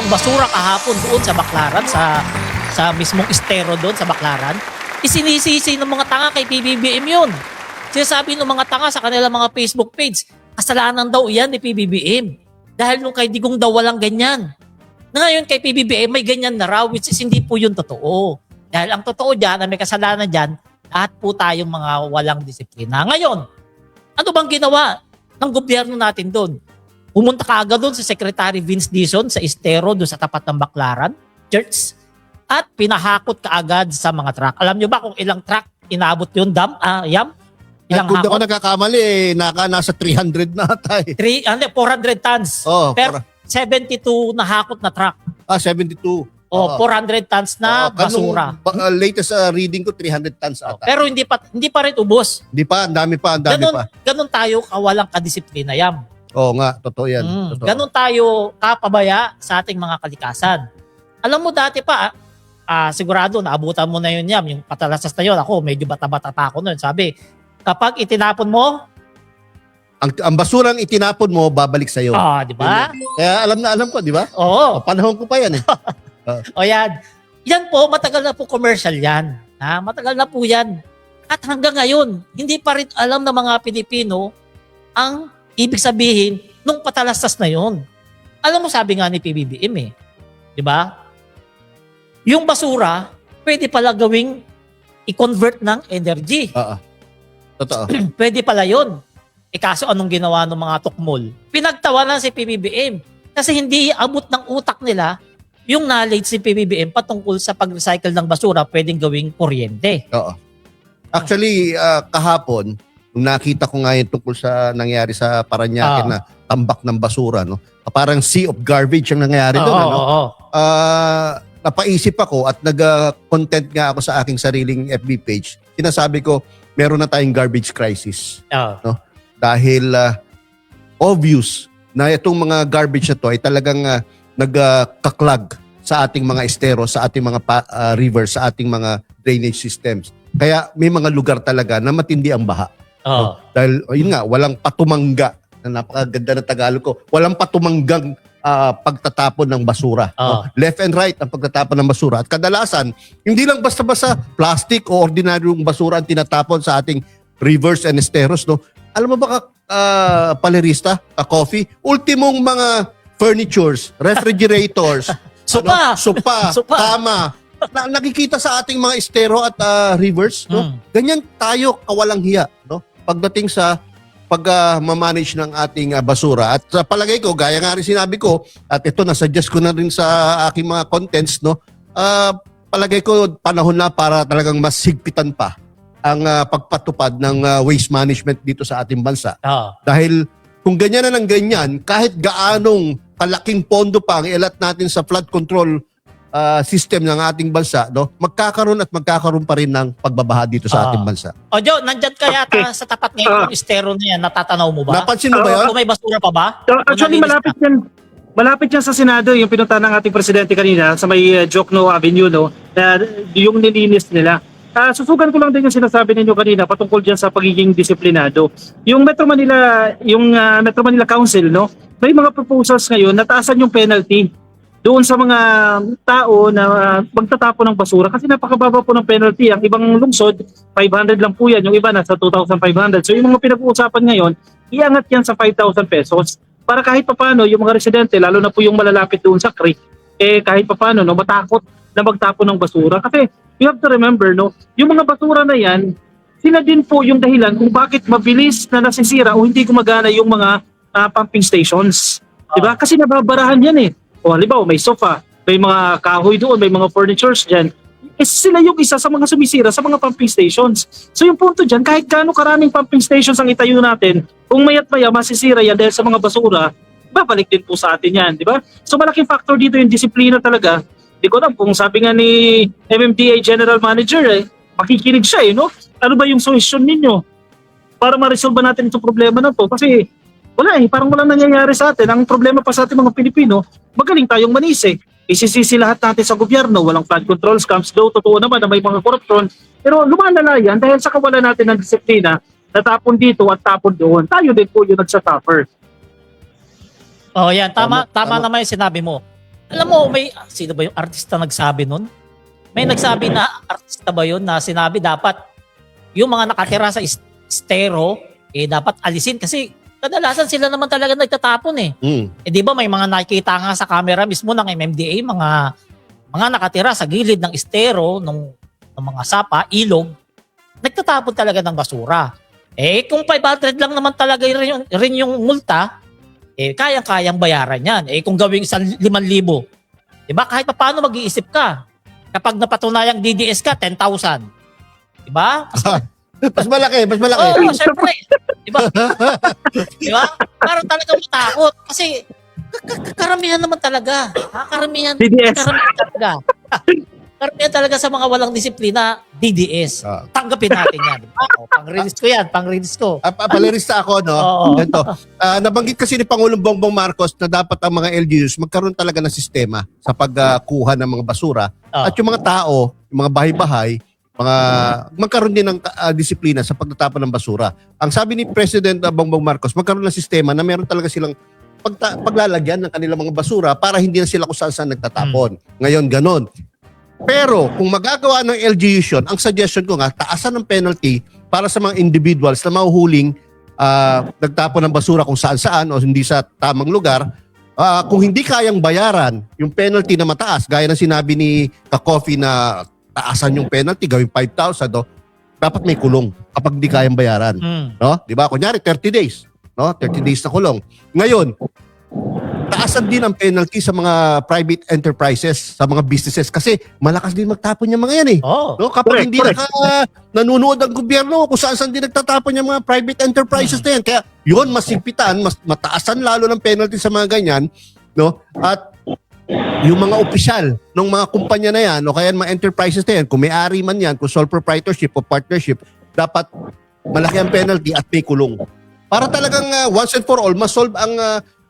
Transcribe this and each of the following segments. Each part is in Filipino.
ng basura kahapon doon sa Baclaran, sa mismong estero doon sa Baclaran, isinisisi ng mga tanga kay PBBM yun. Sinasabi ng mga tanga sa kanilang mga Facebook page, kasalanan daw yan ni PBBM. Dahil nung kay Digong daw walang ganyan. Ngayon kay PBBM may ganyan na raw, which is hindi po yun totoo. Dahil ang totoo dyan, na may kasalanan dyan, lahat po tayong mga walang disiplina. Ngayon, ano bang ginawa ng gobyerno natin doon? Pumunta ka agad doon si Secretary Vince Dizon sa estero doon sa tapat ng Baclaran Church at pinahakot ka agad sa mga truck. Alam nyo ba kung ilang truck inabot yun, Yam? Ilang Kung ako hakot? nagkakamali, nasa 300 na tayo. 400 tons. Oh, Pero 72 na hakot na truck. 72. O 400 tons na basura. Latest reading ko, 300 tons ata. Pero hindi pa rin ubos. Hindi pa, ang dami pa. Ganun tayo kawalang kadisiplina, Yam. Oo nga, totoo yan. Totoo. Ganun tayo kapabaya sa ating mga kalikasan. Alam mo dati pa, sigurado naabutan mo na yun, Yam, yung patalasas na yun. Ako, medyo bata-bata pa ako nun. Sabi, kapag itinapon mo, Ang basurang itinapon mo, babalik sa'yo. di ba? Kaya alam ko, di ba? Oo. Panahon ko pa yan eh. O yan. Yan po, matagal na po commercial yan. Matagal na po yan. At hanggang ngayon, hindi pa rin alam ng mga Pilipino ang ibig sabihin nung patalastas na yun. Alam mo, sabi nga ni PBBM di ba? Yung basura, pwede pala gawing i-convert ng energy. Oo. Totoo. Pwede pala yun. Kaso anong ginawa ng mga tukmol? Pinagtawanan si PBBM kasi hindi abot ng utak nila yung knowledge si PBBM patungkol sa pag-recycle ng basura pwedeng gawing kuryente. Oo. Actually, kahapon, nung nakita ko nga yung tungkol sa nangyari sa Parañaque na tambak ng basura, no? Parang sea of garbage ang nangyari doon. Napaisip ako at nag-content nga ako sa aking sariling FB page. Sinasabi ko, meron na tayong garbage crisis. No? Dahil obvious na itong mga garbage na to ay talagang nagkaklag sa ating mga estero, sa ating mga rivers, sa ating mga drainage systems. Kaya may mga lugar talaga na matindi ang baha. No? Dahil yun nga, walang patumangga, na napakaganda na Tagalog ko, walang patumanggang pagtatapon ng basura. No? Left and right ang pagtatapon ng basura. At kadalasan, hindi lang basta-basta plastic o ordinaryong basura ang tinatapon sa ating rivers and esteros. No? Alam mo ba palerista, coffee, ultimong mga furnitures, refrigerators, Sopa, kama, nakikita sa ating mga estero at rivers, no? Ganyan tayo kawalang hiya, no? Pagdating sa pag-manage ng ating basura. At sa palagay ko, gaya nga rin sinabi ko, at ito nasuggest ko na rin sa aking mga contents, no? Palagay ko panahon na para talagang mas higpitan pa ang pagpatupad ng waste management dito sa ating bansa. Dahil kung ganyan na ng ganyan, kahit gaanong kalaking pondo pa ang ilat natin sa flood control system ng ating bansa, no, magkakaroon pa rin ng pagbabaha dito sa ating bansa. O Jo, nandyan ka yata sa tapat ng estero na yan, natatanaw mo ba? Napansin mo ba yun? Kung may basura pa ba? Actually, malapit yan sa Senado, yung pinunta ng ating presidente kanina sa may Jokno Avenue, no, yung nilinis nila. Susugan ko lang din yung sinasabi ninyo kanina patungkol diyan sa pagiging disiplinado. Yung Metro Manila Council, no, may mga proposals ngayon na taasan yung penalty doon sa mga tao na magtatapon ng basura kasi napakababa po ng penalty. Ang ibang lungsod, 500 lang po yan. Yung iba nasa 2,500. So yung mga pinag-uusapan ngayon, iangat yan sa 5,000 pesos para kahit papano yung mga residente, lalo na po yung malalapit doon sa creek, kahit papano, no, matakot na magtapon ng basura. Kasi you have to remember, no, yung mga basura na yan, sila din po yung dahilan kung bakit mabilis na nasisira o hindi gumagana yung mga pumping stations. Diba? Kasi nababarahan yan O halimbawa, may sofa, may mga kahoy doon, may mga furnitures dyan. Sila yung isa sa mga sumisira sa mga pumping stations. So yung punto dyan, kahit gaano karaming pumping stations ang itayo natin, kung mayat maya masisira yan dahil sa mga basura, babalik din po sa atin yan. Diba? So malaking factor dito yung disiplina talaga. Hindi ko alam kung sabi nga ni MMDA General Manager, makikinig siya no? Ano ba yung solusyon ninyo para ma-resolve natin itong problema na to? Kasi wala parang walang nangyayari sa atin. Ang problema pa sa ating mga Pilipino, magaling tayong manisi. Isisisi lahat natin sa gobyerno, walang flood control scams. Though totoo naman na may mga korupsyon, pero lumalala yan dahil sa kawalan natin ng disiplina, natapon dito at tapon doon. Tayo din po yung nagsasuffer. Yan. Tama naman yung sinabi mo. Alam mo, sino ba yung artista nagsabi nun? May nagsabi na artista ba yun na sinabi dapat yung mga nakatira sa estero, dapat alisin kasi kadalasan sila naman talaga nagtatapon eh. Di ba may mga nakikita nga sa camera mismo ng MMDA, mga nakatira sa gilid ng estero, ng mga sapa, ilog, nagtatapon talaga ng basura. Kung 500 lang naman talaga rin yung multa, kayang-kayang bayaran yan. Kung gawing 5,000, di ba? Kahit paano mag-iisip ka. Kapag napatunayang DDS ka, 10,000. Di ba? Mas malaki. Oo, syempre. Di ba? Di ba? Parang talaga matakot. Kasi karamihan naman talaga. Karamihan talaga. Karamihan talaga sa mga walang disiplina, DDS. Tanggapin natin yan. Pang-release ko yan. Palirista ako, no? Ganito. Nabanggit kasi ni Pangulong Bongbong Marcos na dapat ang mga LGUs magkaroon talaga ng sistema sa pagkuha ng mga basura. At yung mga tao, yung mga bahay-bahay, magkaroon din ng disiplina sa pagtatapon ng basura. Ang sabi ni President Bongbong Marcos, magkaroon ng sistema na meron talaga silang paglalagyan ng kanilang mga basura para hindi na sila kung saan nagtatapon. Ngayon, ganon. Pero kung magagawa ng LGUs yun, ang suggestion ko nga, taasan ng penalty para sa mga individuals na mahuhuling nagtapon ng basura kung saan-saan o hindi sa tamang lugar. Kung hindi kayang bayaran yung penalty na mataas, gaya ng sinabi ni Ka-Coffee na taasan yung penalty, gawing 5,000, dapat may kulong kapag hindi kayang bayaran. No? Di ba? Kunyari, 30 days. No? 30 days na kulong. Ngayon, taasan din ang penalty sa mga private enterprises, sa mga businesses kasi malakas din magtapon yung mga yan eh. No? Kapag hindi nanunood ang gobyerno kung saan din nagtatapon yung mga private enterprises na yan. Kaya yun, mas sigpitan, mas mataasan lalo ng penalty sa mga ganyan. No? At yung mga opisyal ng mga kumpanya na yan o kaya mga enterprises na yan, kung may-ari man yan, kung sole proprietorship o partnership, dapat malaki ang penalty at may kulong. Para talagang once and for all, masolve ang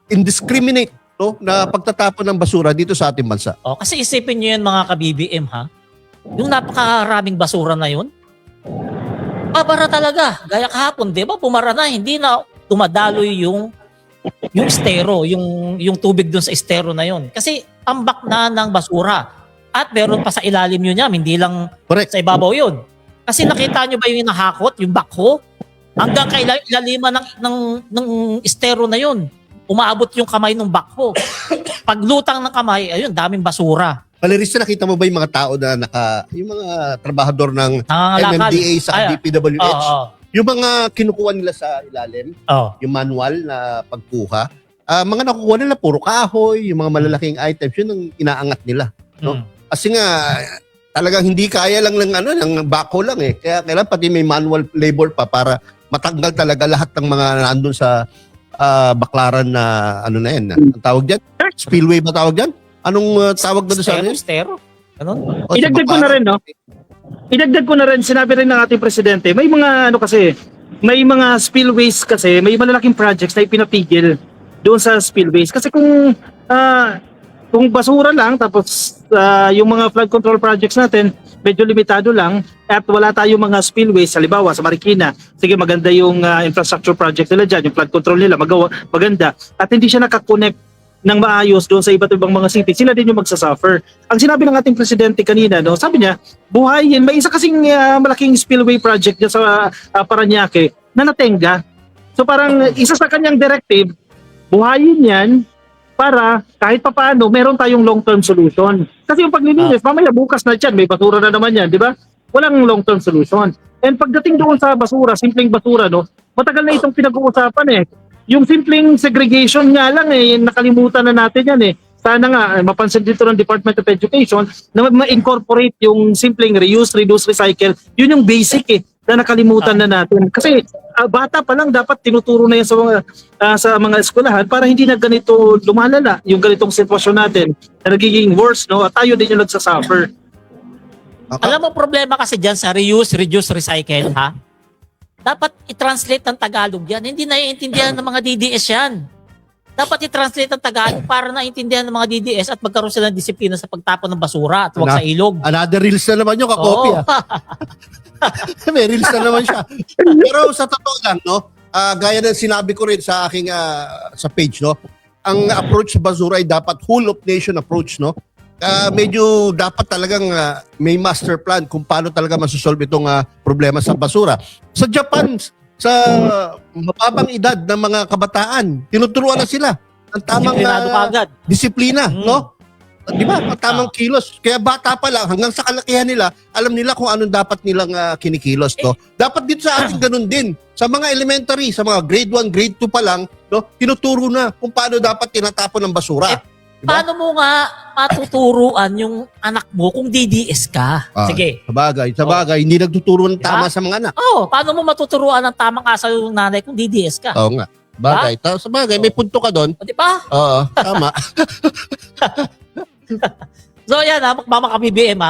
indiscriminate na pagtatapon ng basura dito sa ating bansa. Kasi isipin nyo yan mga ka-BBM ha, yung napakaraming basura na yun, babara talaga. Gaya kahapon, di ba? Pumara na, hindi na dumadaloy yung estero, yung tubig dun sa estero na yun. Kasi tambak na ng basura. At meron pa sa ilalim yun yan, hindi lang sa ibabaw yun. Kasi nakita nyo ba yung nahakot, yung backhoe? Hanggang kay ilaliman ng estero na yun. Umaabot yung kamay ng backhoe. Paglutang ng kamay, ayun, daming basura. Palirista, nakita mo ba yung mga tao na yung mga trabahador ng MMDA sa DPWH? Yung mga kinukuha nila sa ilalim, yung manual na pagkuha, mga nakukuha nila puro kahoy, yung mga malalaking items, yun ang inaangat nila. No? Kasi nga, talagang hindi kaya lang ng backhoe lang eh. Kaya kailangan pati may manual labor pa para matanggal talaga lahat ng mga nandun sa baklaran na na yan. Ang tawag dyan? Spillway ba tawag dyan? Anong tawag doon sa ano? Estero? Ganun? Idagdag ko na rin, no? Idagdag ko na rin, sinabi rin ng ating presidente, may mga may mga spillways kasi, may malalaking projects na ipinapigil doon sa spillways. Kasi kung basura lang, tapos yung mga flood control projects natin, medyo limitado lang, at wala tayong mga spillways, halimbawa sa Marikina, sige maganda yung infrastructure project nila dyan, yung flood control nila, maganda, at hindi siya nakakonect ng maayos doon sa iba't ibang mga city, sila din yung magsasuffer. Ang sinabi ng ating presidente kanina, no, sabi niya, buhayin, may isa kasing malaking spillway project dyan sa Parañaque na natenga. So parang isa sa kanyang directive, buhayin yan para kahit papaano meron tayong long-term solution. Kasi yung paglilinis, mamaya bukas na dyan, may basura na naman yan, di ba? Walang long-term solution. And pagdating doon sa basura, simpleng basura, no, matagal na itong pinag-uusapan eh. Yung simpleng segregation nga lang eh, nakalimutan na natin yan eh. Sana nga, mapansin dito ng Department of Education na ma-incorporate yung simpleng reuse, reduce, recycle. Yun yung basic eh, na nakalimutan na natin. Kasi bata pa lang dapat tinuturo na yan sa mga eskwelahan para hindi na ganito lumalala yung ganitong sitwasyon natin na nagiging worse, no? At tayo din yung nagsasuffer. Alam mo, problema kasi dyan sa reuse, reduce, recycle, ha? Dapat i-translate ng Tagalog yan. Hindi naiintindihan ng mga DDS yan. Dapat i-translate ng Tagalog para naiintindihan ng mga DDS at magkaroon sila ng disiplina sa pagtapon ng basura at huwag sa ilog. Another reels na naman yung Ka-Coffee. May reels na naman siya. Pero sa totoo lang, no, gaya ng sinabi ko rin sa aking sa page, no, ang approach sa basura ay dapat whole of nation approach, no? Medyo dapat talagang may master plan kung paano talaga masosolve itong problema sa basura. Sa Japan, sa mababang edad ng mga kabataan, tinuturuan na sila ng tamang Disiplinado ka agad. disiplina, no? Di ba? Tamang kilos. Kaya bata pa lang, hanggang sa kalakihan nila, alam nila kung anong dapat nilang kinikilos, no? Dapat dito sa atin ganun din. Sa mga elementary, sa mga grade 1, grade 2 pa lang, no? Tinuturo na kung paano dapat tinatapon ng basura. Diba? Paano mo nga matuturuan yung anak mo kung DDS ka? Sige. Sa bagay, hindi nagtuturo ng tama sa mga anak. Paano mo matuturuan ng tamang asal yung nanay kung DDS ka? Oo nga. Bagay. Sa bagay, may punto ka doon. Di ba? Oo, tama. So yan mga ka-BBM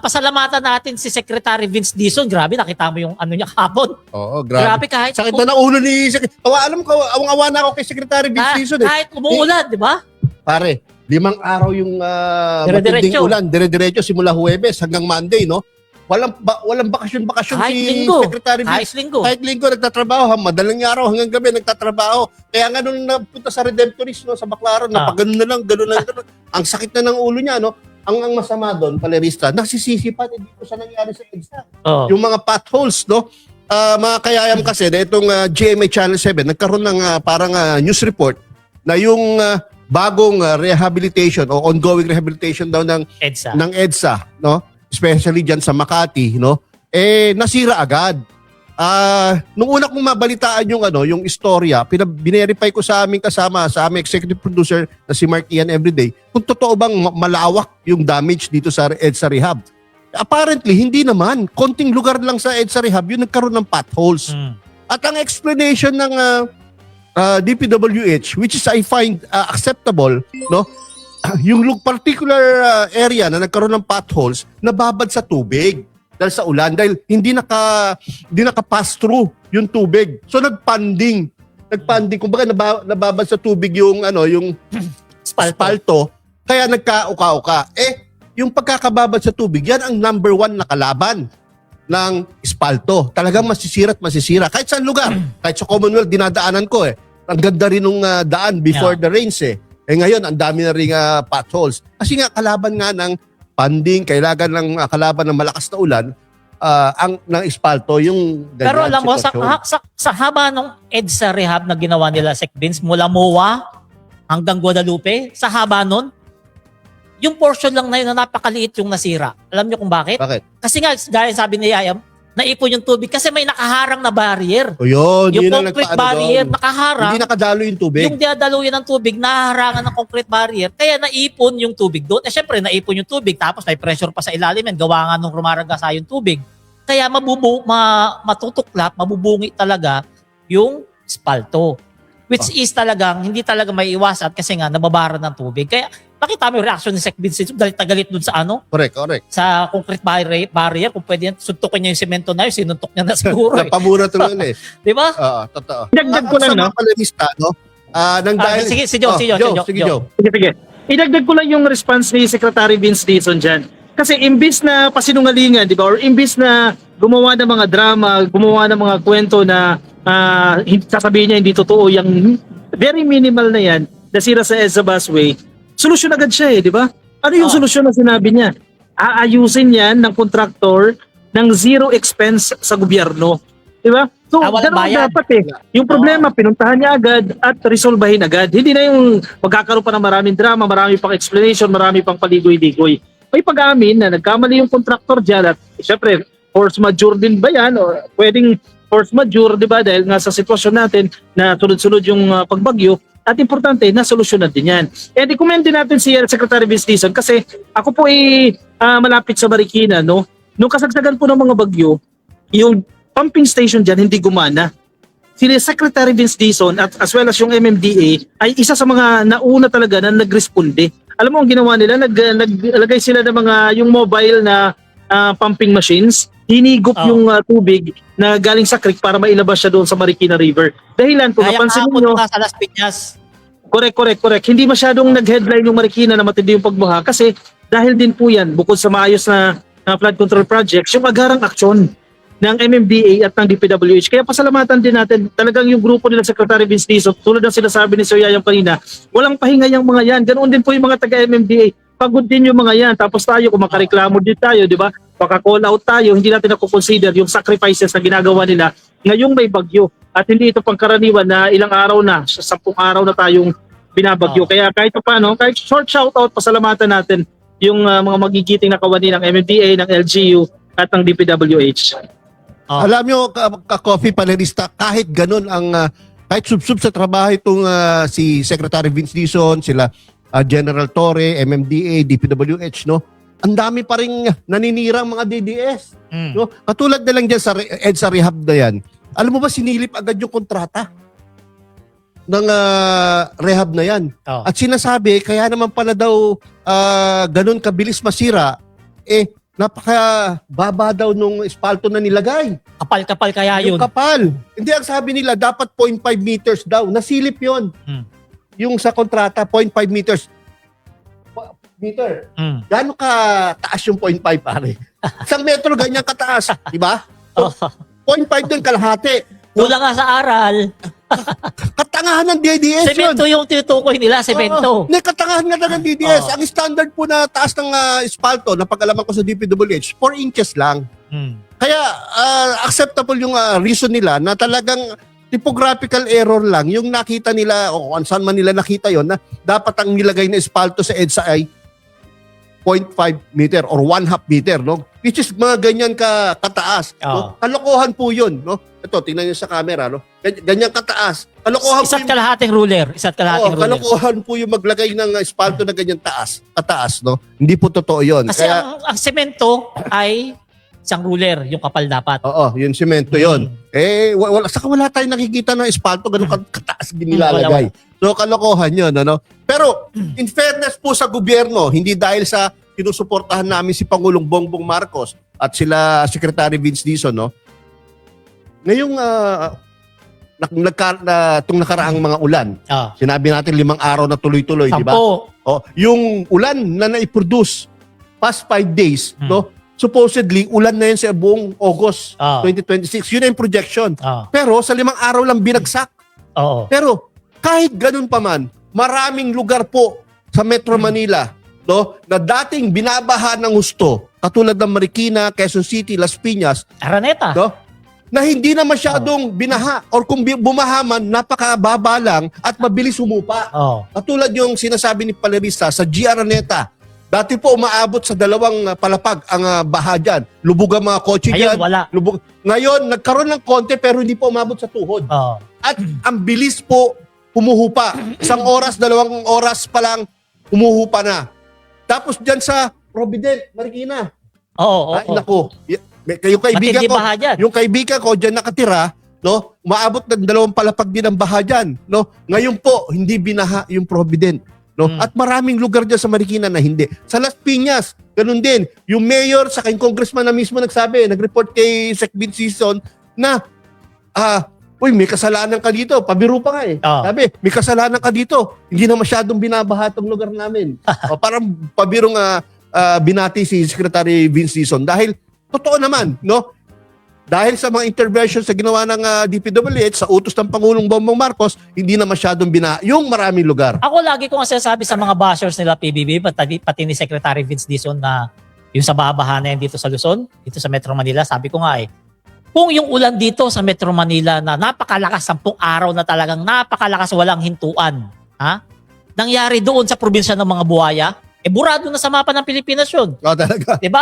pasalamatan natin si Secretary Vince Dizon. Grabe, nakita mo yung ano niya kahapon. Oo, Grabe kahit sakit na ng ulo ni alam ko, awang-awa na ako kay Secretary Vince Dizon. Kahit umuulan, di ba? Pare, 5 araw yung matinding Dire-diretso. ulan. Dire-diretso simula Huwebes hanggang Monday, no? Walang bakasyon Kahit si linggo. Secretary Kahit Vince. linggo. Kahit linggo nagtatrabaho, madaling araw hanggang gabi nagtatrabaho. Kaya nga nung napunta sa Redemptorist, no, sa Baclaran, napagano'n na lang, gano'n na lang. Ang sakit na ng ulo niya, no? Ang masama doon, Palerista, nagsisisi pa din dito sa nangyari sa EDSA. Yung mga potholes, no? Mga kayayam kasi na itong GMA Channel 7, nagkaroon ng parang news report na yung bagong rehabilitation o ongoing rehabilitation daw ng EDSA, no? Especially diyan sa Makati, no? Nasira agad. Nung una kong mabalitaan yung istorya, binerify ko sa aming kasama, sa aming executive producer na si Mark Ian Everyday, kung totoo bang malawak yung damage dito sa EDSA Rehab. Apparently, hindi naman. Konting lugar lang sa EDSA Rehab yung nagkaroon ng potholes. At ang explanation ng DPWH, which is I find acceptable, no? Yung particular area na nagkaroon ng potholes, nababad sa tubig dahil sa ulan, dahil hindi naka-pass through yung tubig. So nagpanding, kumbaga nababad sa tubig yung spalto, kaya nagka-uka-uka. Yung pagkakababad sa tubig, yan ang number 1 na kalaban ng espalto. Talagang masisira at masisira. Kahit saan lugar. Kahit sa Commonwealth, dinadaanan ko Ang ganda rin nung daan before the rains ngayon, ang dami na rin potholes. Kasi nga, kalaban nga ng panding, kailangan ng kalaban ng malakas na ulan, ng espalto, yung ganyan. Pero alam mo, sa haba ng EDSA Rehab na ginawa nila, Sec Vince, mula MOA hanggang Guadalupe, sa haba nun, yung portion lang na yun na napakaliit yung nasira. Alam niyo kung bakit? Bakit? Kasi nga, gaya sabi ni Yayam, naipon yung tubig kasi may nakaharang na barrier. Yun Yung ang concrete nagpaano barrier, doon. nakaharang. Hindi nakadalo yung tubig. Yung diadaluyan ng tubig, nahaharangan ng concrete barrier, kaya naipon yung tubig doon. Syempre, naipon yung tubig, tapos may pressure pa sa ilalim yan, gawa nga nung rumaragasa yung tubig. Kaya matutuklap, mabubungi talaga yung espalto. Which is talagang, hindi talaga may iwasan kasi nga, nababara ng tubig. Kaya, nakita mo yung reaction ni Sec Vince, galit dun sa Correct. sa concrete barrier, kung pwede yan, suntukin niya yung semento na yun, sinuntok niya na siguro. Napamura tuloy Di ba? Oo, totoo. Idagdag ko lang, no? Sa palamista, no? Dahil... Sige, si Joe. Sige. Idagdag ko lang yung response ni Secretary Vince Dizon dyan. Kasi imbis na pasinungalingan, di ba? Or imbis na gumawa ng mga drama, gumawa ng mga kwento na sasabihin niya hindi totoo, yung very minimal na yan, nasira sa EDSA busway, solusyon agad siya di ba? Ano yung solusyon na sinabi niya? Aayusin yan ng kontraktor ng zero expense sa gobyerno. Di ba? So, ganun dapat Yung problema, pinuntahan niya agad at resolbahin agad. Hindi na yung magkakaroon pa ng maraming drama, marami pang explanation, marami pang paligoy-ligoy. May pag-amin na nagkamali yung kontraktor dyan at syempre, force majeure din ba yan? O pwedeng force majeure, di ba? Dahil nga sa sitwasyon natin na sunod-sunod yung pagbagyo, at importante, nasolusyonan din yan. I-commend din natin si Secretary Vince Dizon kasi ako po malapit sa Marikina, no? Nung kasagsagan po ng mga bagyo, yung pumping station dyan hindi gumana. Si Secretary Vince Dizon at as well as yung MMDA ay isa sa mga nauna talaga na nag-responde. Alam mo ang ginawa nila, naglagay sila ng yung mobile na pumping machines, hinigop yung tubig na galing sa creek para mailabas siya doon sa Marikina River. Dahilan kung napansin niyo, sa Las Piñas. Correct. Hindi masyadong nag-headline yung Marikina na matindi yung pagbaha kasi dahil din po yan, bukod sa maayos na flood control projects, yung agarang aksyon ng MMDA at ng DPWH. Kaya pasalamatan din natin talagang yung grupo nila Secretary Vince Dizon, tulad ng sinasabi ni Sir Yayang kanina, walang pahinga yung mga yan. Ganoon din po yung mga taga-MMDA. Pagod din yung mga yan. Tapos tayo, kung makareklamo din tayo, di ba? Pagka-call out tayo, hindi natin na-consider yung sacrifices na ginagawa nila ngayong may bagyo. At hindi ito pangkaraniwan na ilang araw na, 10 araw na tayong binabagyo. Kaya kahit paano, kahit short shoutout, pasalamatan natin yung mga magigiting na kawani ng MMDA, ng LGU at ng DPWH. Alam nyo, ka-coffee panelista, kahit ganun kahit sub-sub sa trabaho itong si Secretary Vince Dizon, sila General Torre, MMDA, DPWH, no? Ang dami pa ring naninirang mga DDS. No? Katulad na lang dyan sa EDSA rehab na yan. Alam mo ba, sinilip agad yung kontrata ng rehab na yan. At sinasabi, kaya naman pala daw ganun kabilis masira, napaka-baba daw nung espalto na nilagay. Kapal-kapal kaya yun. Yung kapal. Hindi, ang sabi nila, dapat 0.5 meters daw. Nasilip yon. Yung sa kontrata, 0.5 meters. Meter. Gano'n ka taas yung 0.5, pare? 1 metro ganyan kataas. Diba? So, 0.5 doon kalahati. Kulang nga sa aral. Katangahan ng DDS yun. Semento yung tinutukoy nila, semento. Katangahan nga ng DDS. Ang standard po na taas ng espalto, na pag-alaman ko sa DPWH, 4 inches lang. Kaya acceptable yung reason nila na talagang typographical error lang yung nakita nila o kung saan man nila nakita yon na dapat ang nilagay na espalto sa EDSA ay 0.5 meter or 1/2 meter, no? Which is mga ganyan kataas. No? Kalokohan po yun, no? Ito, tingnan niyo sa camera, no? Ganyan kataas. Kalokohan Isa't kalahating ruler. Kalokohan po yung maglagay ng espalto na ganyan kataas, no? Hindi po totoo yun. Kasi ang semento ay isang ruler, yung kapal dapat. Oo, yung semento yun. Saka wala tayong nakikita ng espalto, ganun kataas din nilalagay. So, kalokohan yun, ano? Pero, in fairness po sa gobyerno, hindi dahil sa sinusuportahan namin si Pangulong Bongbong Marcos at sila Secretary Vince Dizon, no? Ngayong itong nakaraang mga ulan, sinabi natin 5 araw na tuloy-tuloy, di ba? Yung ulan na naiproduce past 5 days, no? Supposedly, ulan na yun sa buong August 2026. Yun na yung projection. Pero sa 5 araw lang binagsak. Pero kahit ganun pa man, maraming lugar po sa Metro Manila, no, na dating binabaha ng husto, katulad ng Marikina, Quezon City, Las Piñas, Araneta, no, na hindi na masyadong binaha or kung bumaha man, napakababa lang at mabilis humupa. Katulad yung sinasabi ni Palerista sa G. Araneta. Dati po umaabot sa 2 palapag ang baha dyan. Lubog ang mga kotse dyan. Wala. Ngayon, nagkaroon ng konti pero hindi po umabot sa tuhod. At ang bilis po humuhupa. 1 oras, 2 oras pa lang humuhupa na. Tapos dyan sa Provident, Marikina. Ay, naku. Yung kaibigan ko dyan nakatira, no, umaabot ng 2 palapag din ang baha dyan. No? Ngayon po, hindi binaha yung Provident. No? At maraming lugar dyan sa Marikina na hindi. Sa Las Piñas, ganun din. Yung mayor sa yung congressman na mismo nag-report kay Sec. Vince Dizon na may kasalanan ka dito. Pabiro pa nga eh. Sabi, may kasalanan ka dito. Hindi na masyadong binabaha itong lugar namin. Parang pabirong binati si Secretary Vince Dizon. Dahil, totoo naman, no? Dahil sa mga interventions sa ginawa ng DPWH sa utos ng Pangulong Bongbong Marcos, hindi na masyadong yung maraming lugar. Ako lagi ko nga sinasabi sa mga bashers nila PBB, pati ni Secretary Vince Dizon na yung sa babaha na yan dito sa Luzon, dito sa Metro Manila, sabi ko nga kung yung ulan dito sa Metro Manila na napakalakas, 10 araw na talagang napakalakas, walang hintuan, nangyari doon sa probinsya ng mga buhaya, burado na sa mapa ng Pilipinas yun. Talaga. Diba?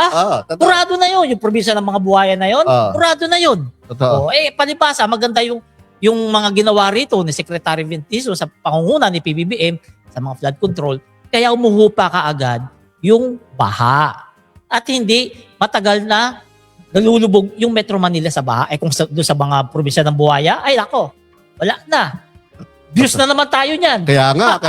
Burado na yun. Yung probinsya ng mga buhaya na yun, burado na yun. Totoo. Palibasa, maganda yung mga ginawa rito ni Secretary Vince Dizon sa pangunguna ni PBBM sa mga flood control. Kaya umuhupa kaagad yung baha. At hindi matagal na nalulubog yung Metro Manila sa baha. Kung doon sa mga probinsya ng buhaya, ay nako, wala na. Views na naman tayo niyan. Kaya nga.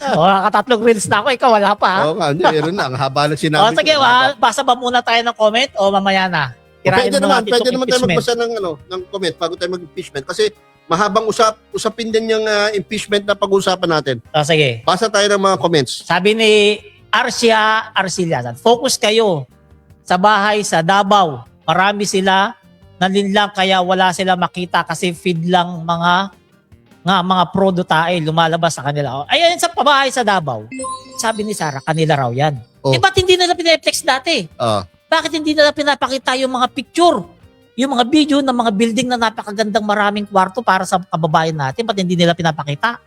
Nakatatlong reels na ako, ikaw wala pa. Oo nga, meron na. Ang haba na sinabi. Sige, basa ba muna tayo ng comment o mamaya na? Pwede naman tayo magbasa ng comment bago tayo mag-impeachment. Kasi mahabang usapin din yung impeachment na pag-uusapan natin. Sige. Basa tayo ng mga comments. Sabi ni Arcia Arcilla, focus kayo sa bahay sa Davao. marami sila nalinlang kaya wala sila makita kasi feed lang mga prodo tae lumalabas sa kanila. Ayan sa pabahay sa Davao. Sabi ni Sarah, kanila raw yan. Oh. Ba't hindi nila pineflex dati? Bakit hindi nila pinapakita yung mga picture? Yung mga video ng mga building na napakagandang maraming kwarto para sa kababayan natin, ba't hindi nila pinapakita?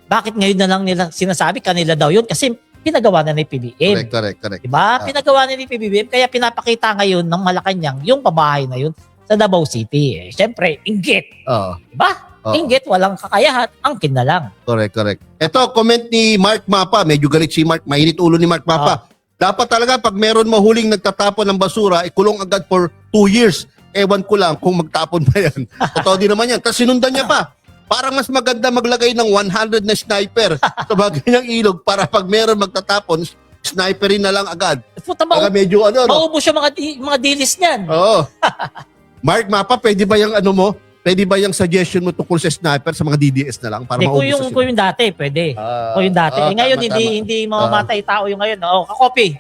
Bakit ngayon na lang nila sinasabi kanila daw yun? Kasi pinagawa na ni PBM. Correct. Diba? Pinagawa na ni PBBM, kaya pinapakita ngayon ng Malacanang yung pabahay na yun sa Davao City. Siyempre, inggit. Diba? Inggit, walang kakayahan, angkin na lang. Correct. Ito, comment ni Mark Mapa. Medyo galit si Mark. Mainit ulo ni Mark Mapa. Dapat talaga pag meron mahuling nagtatapon ng basura, ikulong agad for 2 years. Ewan ko lang kung magtapon pa yan. Totoo din naman yan. Tapos sinundan niya pa. Parang mas maganda maglagay ng 100 na sniper sa bagay ng ilog para pag meron magtatapon, sniperin na lang agad. Puta, Baka medyo maubos yung mga dilis niyan. Oo. Mark Mapa, pwede ba yung pwede ba yung suggestion mo tungkol sa sniper sa mga DDS na lang para maubos na sila? Kung yung dati, pwede. Kung yung dati. Ngayon, hindi mamamatay tao yung ngayon. Kakopi.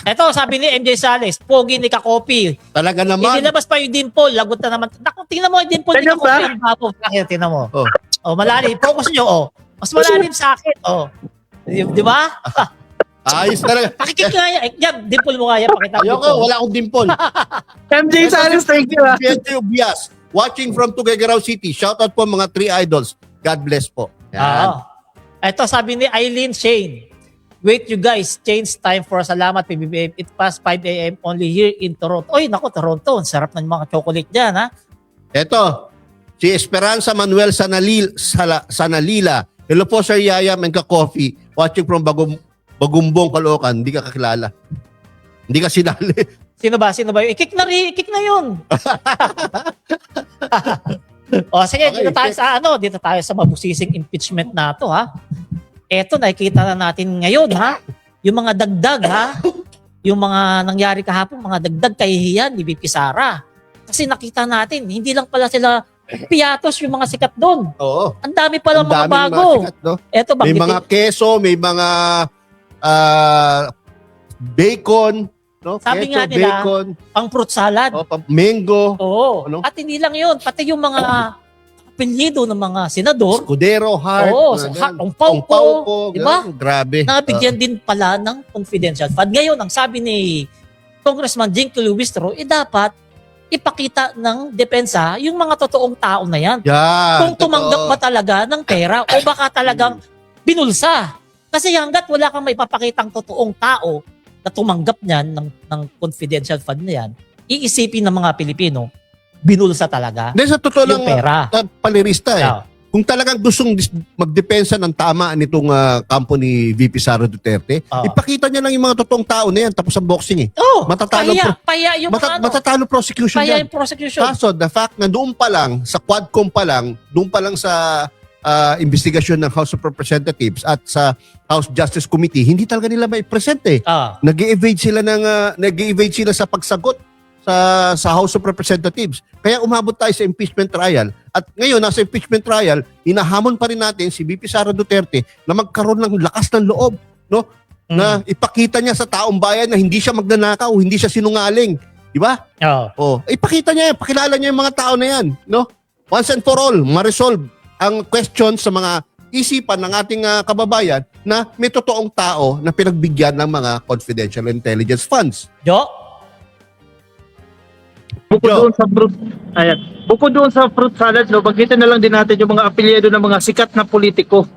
Ito, sabi ni MJ Sales, pogi ni Kakopi. Talaga naman. Inilabas pa yung dimple, lagot na naman. Naku, tingnan mo yung dimple ni Kakopi. Ang bapo. Tingnan mo. Malalim. Focus nyo, Mas malalim sa akin, Di ba? Ayos talaga. Pakikik nga yan. Yan, dimple mo nga yan. Pakita mo. Ayoko, wala akong dimple. MJ Sales, thank you. Pietro Bias, watching from Tuguegarao City. Shoutout po mga 3 idols. God bless po. Yan. Ito, sabi ni Eileen Shane. Wait you guys, change time for salamat PBBM. It past 5 a.m. only here in Toronto. Oy, naku, Toronto. Ang sarap ng mga chocolate dyan, ha? Ito, si Esperanza Manuel Sanalila. Hello po, Sir Yaya and Ka-Coffee. Watching from Bagumbong, Caloocan. Hindi ka kakilala. Hindi ka sinali. Sino ba? I-kick na yun. Sige, Okay, dito tayo sa mabusising impeachment na to, ha? Eto, nakikita na natin ngayon, ha? Yung mga dagdag, ha? Yung mga nangyari kahapon, mga dagdag kahihiyan ni VP Sara. Kasi nakita natin, hindi lang pala sila piyatos yung mga sikat doon. Oo. Ang dami pala mga bago. Mga sikat, no? Eto, may mga keso, may mga bacon, no? Sabi Keso, nga nila, bacon, pang fruit salad. mango, Oo. Ano? At hindi lang yun, pati yung mga apelyido ng mga senador, Escudero, Hart, Ong Pauco, di ba? Grabe. Nabigyan din pala ng confidential fund. Ngayon, ang sabi ni Congressman Jinky Luistro, dapat ipakita ng depensa yung mga totoong tao na yan. Kung tumanggap ba talaga ng pera o baka talagang binulsa. Kasi hanggat wala kang may papakitang totoong tao na tumanggap niyan ng confidential fund na yan, iisipin ng mga Pilipino, binulsa talaga Sa totoo lang, yung pera. Palirista Kung talagang gustong magdepensa ng tama nitong kampo ni VP Sara Duterte, ipakita niya lang yung mga totoong tao na yan tapos ang boxing Matatalo matatalo prosecution Paya yan. yung prosecution. Kaso, the fact na doon pa lang, sa Quadcom pa lang, doon pa lang sa investigasyon ng House of Representatives at sa House Justice Committee, hindi talaga nila mai-present Nag-evade sila sa pagsagot sa House of Representatives. Kaya umabot tayo sa impeachment trial. At ngayon, nasa impeachment trial, hinahamon pa rin natin si VP Sara Duterte na magkaroon ng lakas ng loob, no? Na ipakita niya sa taong bayan na hindi siya magnanakaw, hindi siya sinungaling. Di ba? Ipakita niya, pakilala niya yung mga tao na yan, no? Once and for all, ma-resolve ang question sa mga isipan ng ating kababayan na may totoong tao na pinagbigyan ng mga confidential intelligence funds. Bukod doon sa fruit salad, banggitin na lang din natin yung mga apelyido ng mga sikat na politiko.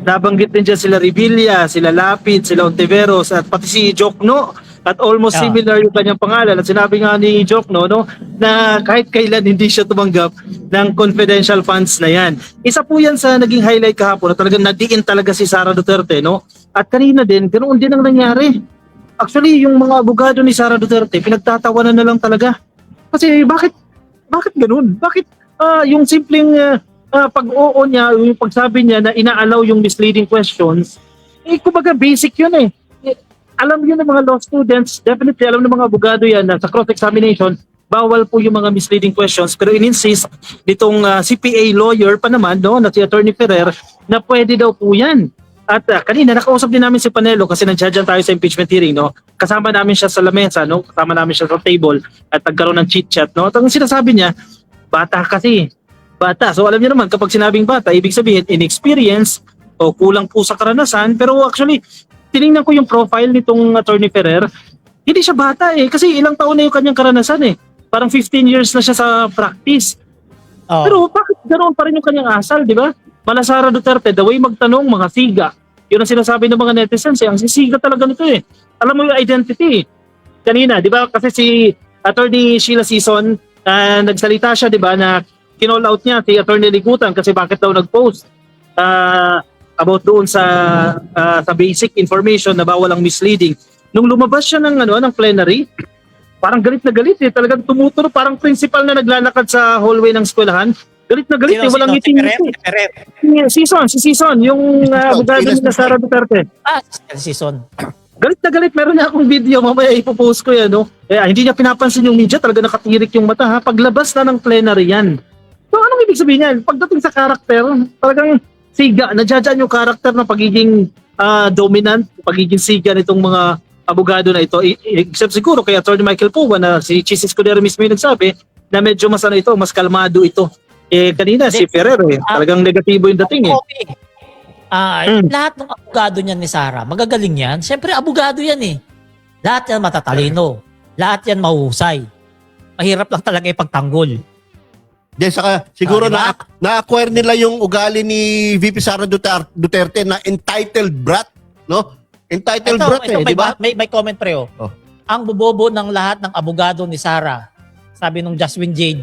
Nabanggit din dyan sila Revilla, sila Lapid, sila Ontiveros, at pati si Jokno. At almost similar yung kanyang pangalan. At sinabi nga ni Jokno, na kahit kailan hindi siya tumanggap ng confidential funds na yan. Isa po yan sa naging highlight kahapon na talagang nadiin talaga si Sara Duterte. At kanina din, ganoon din ang nangyari. Actually, yung mga abogado ni Sara Duterte, pinagtatawanan na lang talaga. Kasi bakit ganun? Bakit yung simpleng pag-oo niya, yung pagsabi niya na ina-allow yung misleading questions, kumbaga basic yun Alam yun ng mga law students, definitely alam ng mga abogado yan na sa cross-examination, bawal po yung mga misleading questions. Pero in-insist nitong CPA lawyer pa naman, na si Attorney Ferrer, na pwede daw po yan. At kanina nakausap din namin si Panelo kasi nandiyan tayo sa impeachment hearing, no. Kasama namin siya sa lamesa, no. Kasama namin siya sa table at nagkaroon ng chit-chat, no. At ang sinasabi niya, bata kasi. Bata. So alam niyo naman kapag sinabing bata, ibig sabihin inexperience o kulang po sa karanasan. Pero actually, tiningnan ko yung profile nitong Attorney Ferrer. Hindi siya bata kasi ilang taon na yung kanyang karanasan Parang 15 years na siya sa practice. Oh. Pero bakit ganoon pa rin yung kanyang asal, di ba? Malasara Duterte, the way magtanong, mga siga. Yun ang sinasabi ng mga netizens ang sisiga talaga nito Alam mo yung identity. Kanina, di ba? Kasi si Attorney Sheila Sison, nagsalita siya, di ba, na kinall out niya si Attorney Ligutan kasi bakit daw nag-post about doon sa basic information na bawal ang misleading. Nung lumabas siya ng plenary, parang galit na galit Talagang tumuturo, parang principal na naglalakad sa hallway ng eskwelahan. Galit na galit walang ngiti-ngiti. Si Sison, yung abogado ni Sara Duterte. Si Sison. Galit na galit, meron na akong video, mamaya ipopost ko yan, no? Hindi niya pinapansin yung media, talaga nakatirik yung mata, ha? Paglabas na ng plenary yan. So, anong ibig sabihin yan? Pagdating sa karakter, talagang siga, nadjadyan yung karakter ng pagiging dominant, pagiging siga nitong mga abogado na ito. Except siguro kay Attorney Michael Puga na si Chis Escudero mismo yung nagsabi na medyo mas mas kalmado ito. Kanina si Ferrer talagang negatibo yung dating Lahat ng abogado niyan ni Sara, magagaling yan. Siyempre, abogado yan Lahat yan matatalino. Lahat yan mahusay. Mahirap lang talaga ipagtanggol. Saka siguro diba? na-acquire nila yung ugali ni VP Sara Duterte na entitled brat, no? Entitled brat di ba? May comment pre Ang bobobo ng lahat ng abogado ni Sara, sabi nung Jasmine Jade.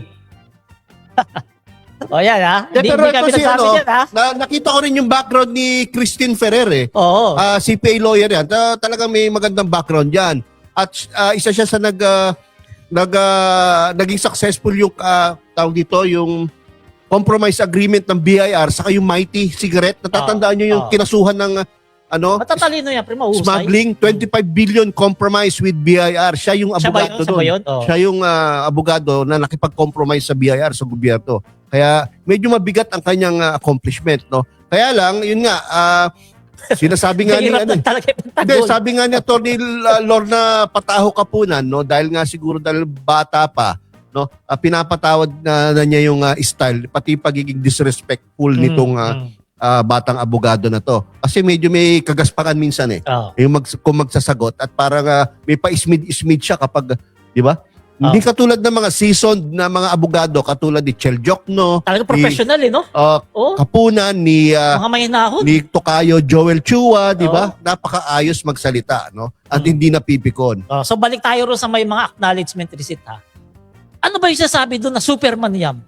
Yan Hindi kami nagsabi yan nakita ko rin yung background ni Christine Ferrer Oo. CPA lawyer yan. Talagang may magandang background yan. At isa siya sa naging successful yung tawag dito, yung compromise agreement ng BIR saka yung Mighty cigarette. Natatandaan nyo yung kinasuhan ng Matatalino yan, pre, mahusay. smuggling, 25 billion compromise with BIR. Siya yung abogado doon. Siya yung abogado na nakipag-compromise sa BIR, sa gobyerno. Kaya medyo mabigat ang kanyang accomplishment, no? Kaya lang, yun nga, sinasabi nga ni sabi nga ni Atty. Lorna Pataho Kapunan, no, dahil nga siguro dahil bata pa, no, pinapatawad na niya yung style, pati pagiging disrespectful nitong batang abogado na to. Kasi medyo may kagaspakan minsan yung kung magsasagot at parang may pa-ismid-ismid siya kapag, di ba? Hindi katulad ng mga seasoned na mga abogado katulad ni Chel Jokno. Talagang professional no? Kapunan ni mga mahinahon. Ni Tokayo Joel Chua, di ba? Napakaayos magsalita, no? At hindi napipikon. So balik tayo ro sa may mga acknowledgement receipt Ano ba yung sasabi doon na Superman Yam?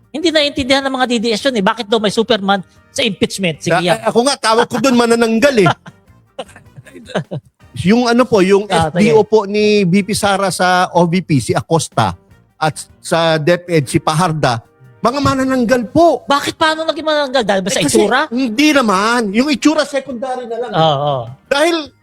Hindi naiintindihan ng mga DDS yun Bakit daw may Superman sa impeachment? Sige Yam. Ako nga, tawag ko doon manananggal Yung yung FDO po ni VP Sara sa OVP, si Acosta, at sa DepEd, si Paharda, mga manananggal po. Bakit paano naging manananggal? Dahil ba sa itsura? Hindi naman. Yung itsura secondary na lang. Dahil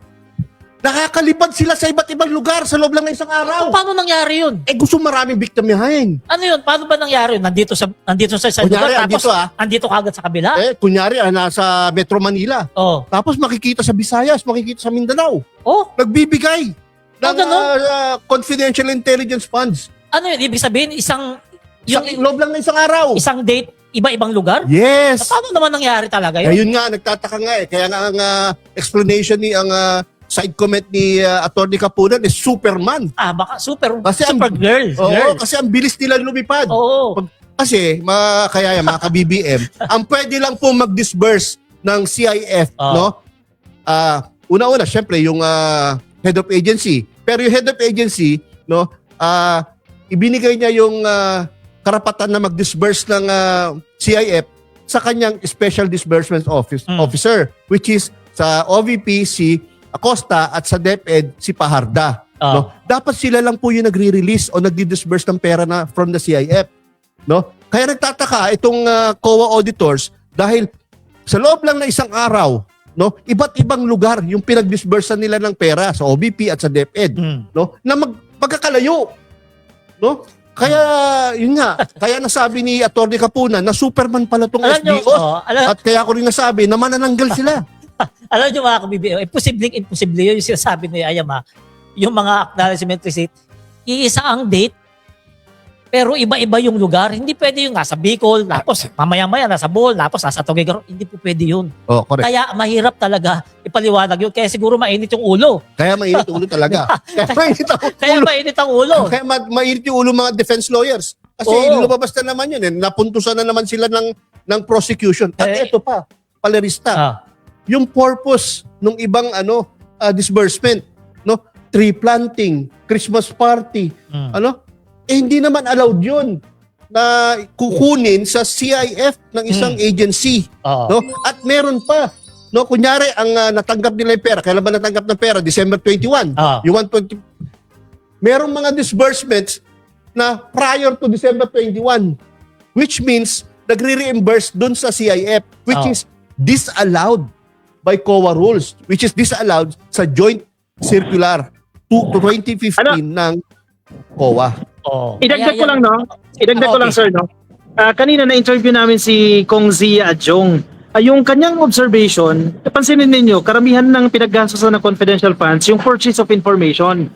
nakakalipad sila sa iba't ibang lugar sa loob lang ng isang araw. Paano nangyari yun? Gusto maraming biktimahin. Ano yun? Paano ba nangyari yun? Nandito sa Kunyari, lugar, tapos andito kagad sa kabila? Kunyari, nasa Metro Manila. Tapos makikita sa Visayas, makikita sa Mindanao. Nagbibigay ng confidential intelligence funds. Ano yun? Ibig sabihin, yung loob lang ng isang araw. Isang date, iba-ibang lugar? Yes. Paano naman nangyari talaga yun? Ayun nga, nagtataka nga Kaya nga ang explanation ang side comment ni Atty. Kapunan is Superman. Baka super girl. Oo, kasi ang bilis nila lumipad. Oo. Kasi, kaya mga ka-BBM, ang pwede lang po mag-disburse ng CIF, no? Una-una, syempre, yung head of agency. Pero yung head of agency, no, ibinigay niya yung karapatan na mag-disburse ng CIF sa kanyang Special Disbursement Officer, which is sa OVP si Acosta at sa DepEd si Paharda. No? Dapat sila lang po yung nagre-release o nagdi-disburse ng pera na from the CIF. No? Kaya nagtataka itong COA auditors dahil sa loob lang na isang araw, no, iba't ibang lugar yung pinag-disbursean nila ng pera sa OVP at sa DepEd, no, na magkakalayo. No? Kaya yun nga, kaya nasabi ni Atty. Kapunan na Superman pala tong SDO. At kaya ko rin nasabi na manananggal sila. Alam niyo mga ka-BBM, imposible yun yung sinasabi ni Ayam yung mga acknowledgement receipt, iisa ang date, pero iba-iba yung lugar. Hindi pwede yung nasa Bicol, tapos mamaya-maya nasa Bohol, tapos nasa Tuguegarao. Hindi po pwede yun. Oh, correct. Kaya mahirap talaga ipaliwanag yun. Kaya siguro mainit yung ulo. Kaya mainit ulo talaga. Kaya mainit ang Kaya ulo. mainit ang ulo. Kaya mainit yung ulo mga defense lawyers. Kasi Oo. lumabas na naman yun. Napuntusan na naman sila ng prosecution. At ito pa, palerista. Ah, Yung purpose ng ibang disbursement, no? Tree planting, Christmas party, hindi naman allowed yun na kukunin sa CIF ng isang agency. oo. No? At meron pa, no, kunyari ang natanggap nila yung pera, kailan ba natanggap ng pera? December 21. Yung 120. Merong mga disbursements na prior to December 21, which means nagre-reimburse dun sa CIF, which is disallowed by COA rules, which is disallowed sa joint circular 2015 ng COA. Oo. Idagdag ko Kaya lang, no? Idagdag ko lang, sir, no? Kanina na-interview namin si Kong Zia Adjong. Yung kanyang observation, pansinin ninyo, karamihan ng pinaggastosan ng confidential funds, yung purchase of information.